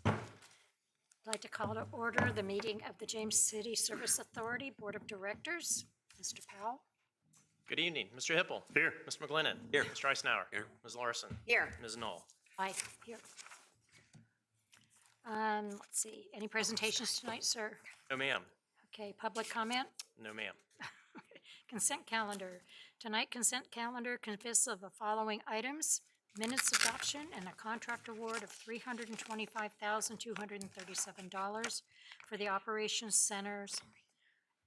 [SPEAKER 16] I'd like to call to order the meeting of the James City Service Authority Board of Directors. Mr. Powell?
[SPEAKER 15] Good evening. Mr. Hippel.
[SPEAKER 18] Here.
[SPEAKER 15] Mr. McGlennon.
[SPEAKER 11] Here.
[SPEAKER 15] Mr. Eisenhower.
[SPEAKER 11] Here.
[SPEAKER 15] Ms. Larson.
[SPEAKER 2] Here.
[SPEAKER 15] Ms. Knoll.
[SPEAKER 16] Aye. Here. Let's see, any presentations tonight, sir?
[SPEAKER 8] No, ma'am.
[SPEAKER 16] Okay, public comment?
[SPEAKER 8] No, ma'am.
[SPEAKER 16] Consent calendar. Tonight, consent calendar consists of the following items: minutes adoption and a contract award of $325,237 for the Operations Center's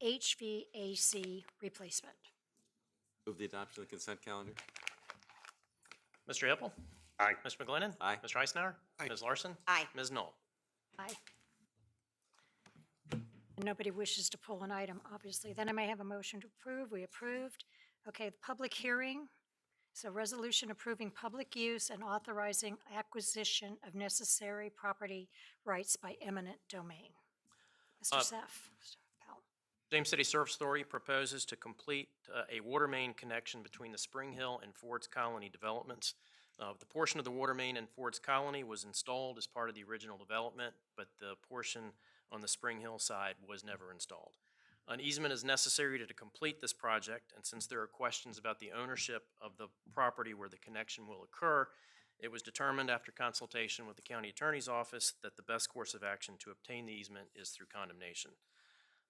[SPEAKER 16] HVAC replacement.
[SPEAKER 11] Move the adoption of the consent calendar.
[SPEAKER 15] Mr. Hippel?
[SPEAKER 18] Aye.
[SPEAKER 15] Mr. McGlinnan?
[SPEAKER 11] Aye.
[SPEAKER 15] Mr. Eisenhower?
[SPEAKER 9] Aye.
[SPEAKER 15] Ms. Larson?
[SPEAKER 2] Aye.
[SPEAKER 15] Ms. Knoll?
[SPEAKER 16] Aye. And nobody wishes to pull an item, obviously. Then I may have a motion to approve. We approved. Okay, the public hearing. So resolution approving public use and authorizing acquisition of necessary property rights by eminent domain. Mr. Seff. Mr. Powell.
[SPEAKER 8] James City Service Authority proposes to complete a water main connection between the Spring Hill and Ford's Colony developments. The portion of the water main in Ford's Colony was installed as part of the original development, but the portion on the Spring Hill side was never installed. An easement is necessary to complete this project, and since there are questions about the ownership of the property where the connection will occur, it was determined after consultation with the county attorney's office that the best course of action to obtain the easement is through condemnation.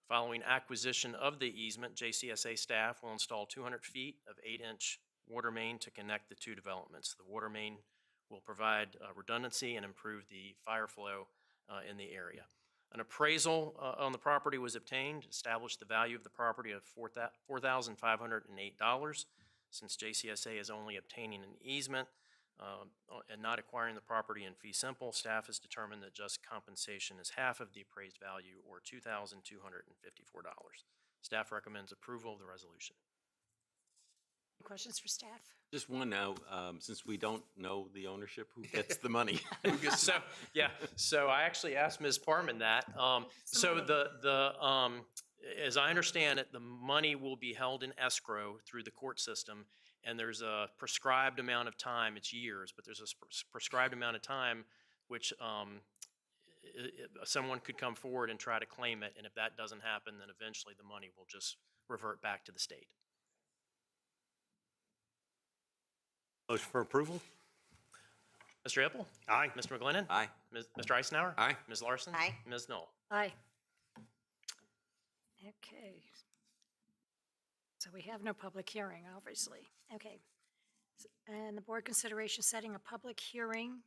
[SPEAKER 8] Following acquisition of the easement, JCSA staff will install 200 feet of 8-inch water main to connect the two developments. The water main will provide redundancy and improve the fire flow in the area. An appraisal on the property was obtained, established the value of the property of $4,508. Since JCSA is only obtaining an easement and not acquiring the property in fee simple, staff has determined that just compensation is half of the appraised value, or $2,254. Staff recommends approval of the resolution.
[SPEAKER 16] Questions for staff?
[SPEAKER 11] Just one now, since we don't know the ownership, who gets the money?
[SPEAKER 8] So I actually asked Ms. Parman that. As I understand it, the money will be held in escrow through the court system, and there's a prescribed amount of time, it's years, but there's a prescribed amount of time which someone could come forward and try to claim it, and if that doesn't happen, then eventually the money will just revert back to the state.
[SPEAKER 18] Motion for approval?
[SPEAKER 15] Mr. Hippel?
[SPEAKER 18] Aye.
[SPEAKER 15] Mr. McGlinnan?
[SPEAKER 11] Aye.
[SPEAKER 15] Mr. Eisenhower?
[SPEAKER 11] Aye.
[SPEAKER 15] Ms. Larson?
[SPEAKER 2] Aye.
[SPEAKER 15] Ms. Knoll?
[SPEAKER 16] Aye. Okay. So we have no public hearing, obviously. Okay. And the board consideration setting a public hearing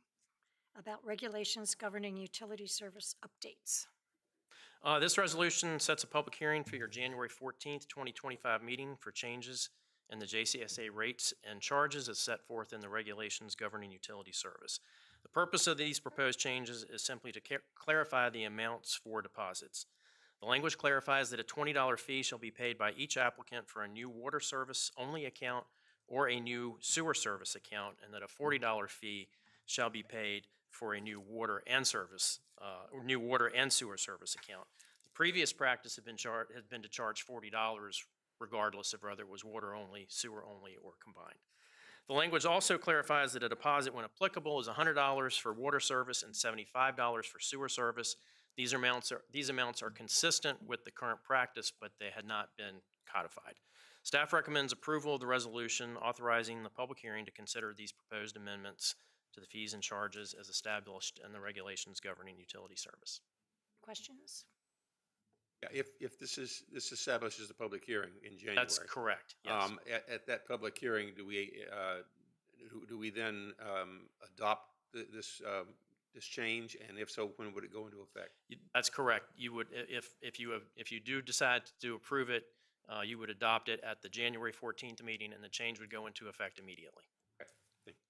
[SPEAKER 16] about regulations governing utility service updates.
[SPEAKER 8] This resolution sets a public hearing for your January 14th, 2025 meeting for changes in the JCSA rates and charges as set forth in the regulations governing utility service. The purpose of these proposed changes is simply to clarify the amounts for deposits. The language clarifies that a $20 fee shall be paid by each applicant for a new water service only account or a new sewer service account, and that a $40 fee shall be paid for a new water and sewer service account. The previous practice has been to charge $40 regardless of whether it was water only, sewer only, or combined. The language also clarifies that a deposit, when applicable, is $100 for water service and $75 for sewer service. These amounts are consistent with the current practice, but they had not been codified. Staff recommends approval of the resolution authorizing the public hearing to consider these proposed amendments to the fees and charges as established in the regulations governing utility service.
[SPEAKER 16] Questions?
[SPEAKER 4] Yeah, if this establishes a public hearing in January.
[SPEAKER 8] That's correct, yes.
[SPEAKER 4] At that public hearing, do we then adopt this change, and if so, when would it go into effect?
[SPEAKER 8] That's correct. You would, if you do decide to approve it, you would adopt it at the January 14th meeting, and the change would go into effect immediately.
[SPEAKER 4] Okay. Thank you.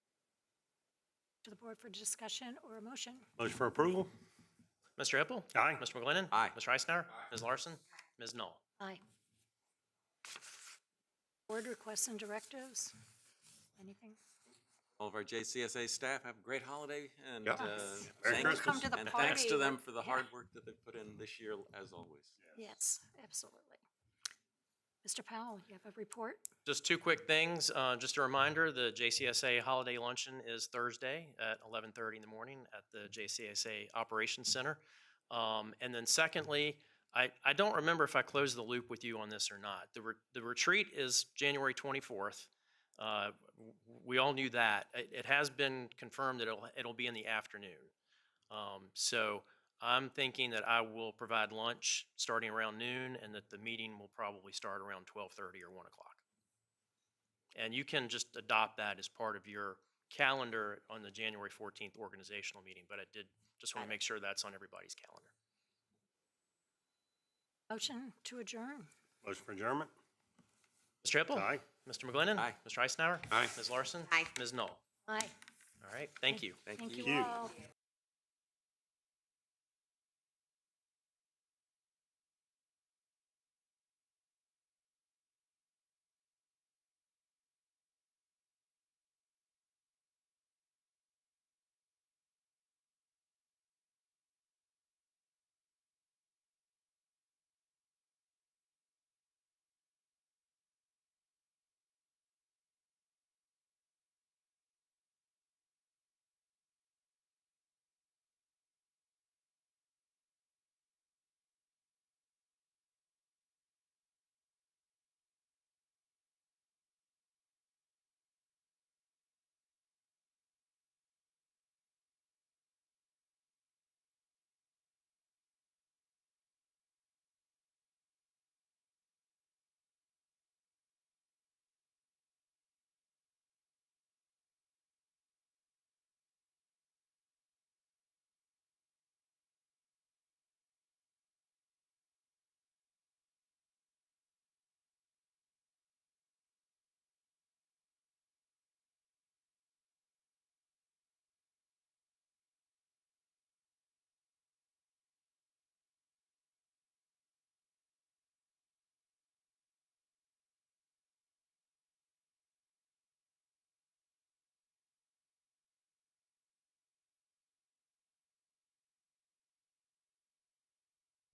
[SPEAKER 16] To the board for discussion or a motion?
[SPEAKER 18] Motion for approval?
[SPEAKER 8] Mr. Hippel?
[SPEAKER 18] Aye.
[SPEAKER 8] Mr. McGlinnan?
[SPEAKER 11] Aye.
[SPEAKER 8] Mr. Eisenhower? Aye. Ms. Larson? Ms. Knoll?
[SPEAKER 16] Aye. Board requests and directives? Anything?
[SPEAKER 11] All of our JCSA staff have a great holiday, and
[SPEAKER 18] Yep. Merry
[SPEAKER 11] thanks,
[SPEAKER 16] Come to the
[SPEAKER 11] and
[SPEAKER 16] party.
[SPEAKER 11] thanks to them for the hard work that they've put in this year, as always.
[SPEAKER 16] Yes, absolutely. Mr. Powell, you have a report?
[SPEAKER 8] Just two quick things. Just a reminder, the JCSA Holiday Luncheon is Thursday at 11:30 in the morning at the JCSA Operations Center. And then secondly, I don't remember if I closed the loop with you on this or not. The retreat is January 24th. We all knew that. It has been confirmed that it'll be in the afternoon.
[SPEAKER 19] So I'm thinking that I will provide lunch starting around noon and that the meeting will probably start around 12:30 or 1 o'clock. And you can just adopt that as part of your calendar on the January 14th organizational meeting, but I did just want to make sure that's on everybody's calendar.
[SPEAKER 16] Motion to adjourn.
[SPEAKER 18] Motion for adjournment?
[SPEAKER 19] Mr. Hippel?
[SPEAKER 18] Aye.
[SPEAKER 19] Mr. McGlinnan?
[SPEAKER 11] Aye.
[SPEAKER 19] Mr. Eisenhower?
[SPEAKER 4] Aye.
[SPEAKER 19] Ms. Larson?
[SPEAKER 2] Aye.
[SPEAKER 19] Ms. Knoll?
[SPEAKER 16] Aye.
[SPEAKER 19] All right, thank you.
[SPEAKER 16] Thank
[SPEAKER 18] you.
[SPEAKER 16] you all.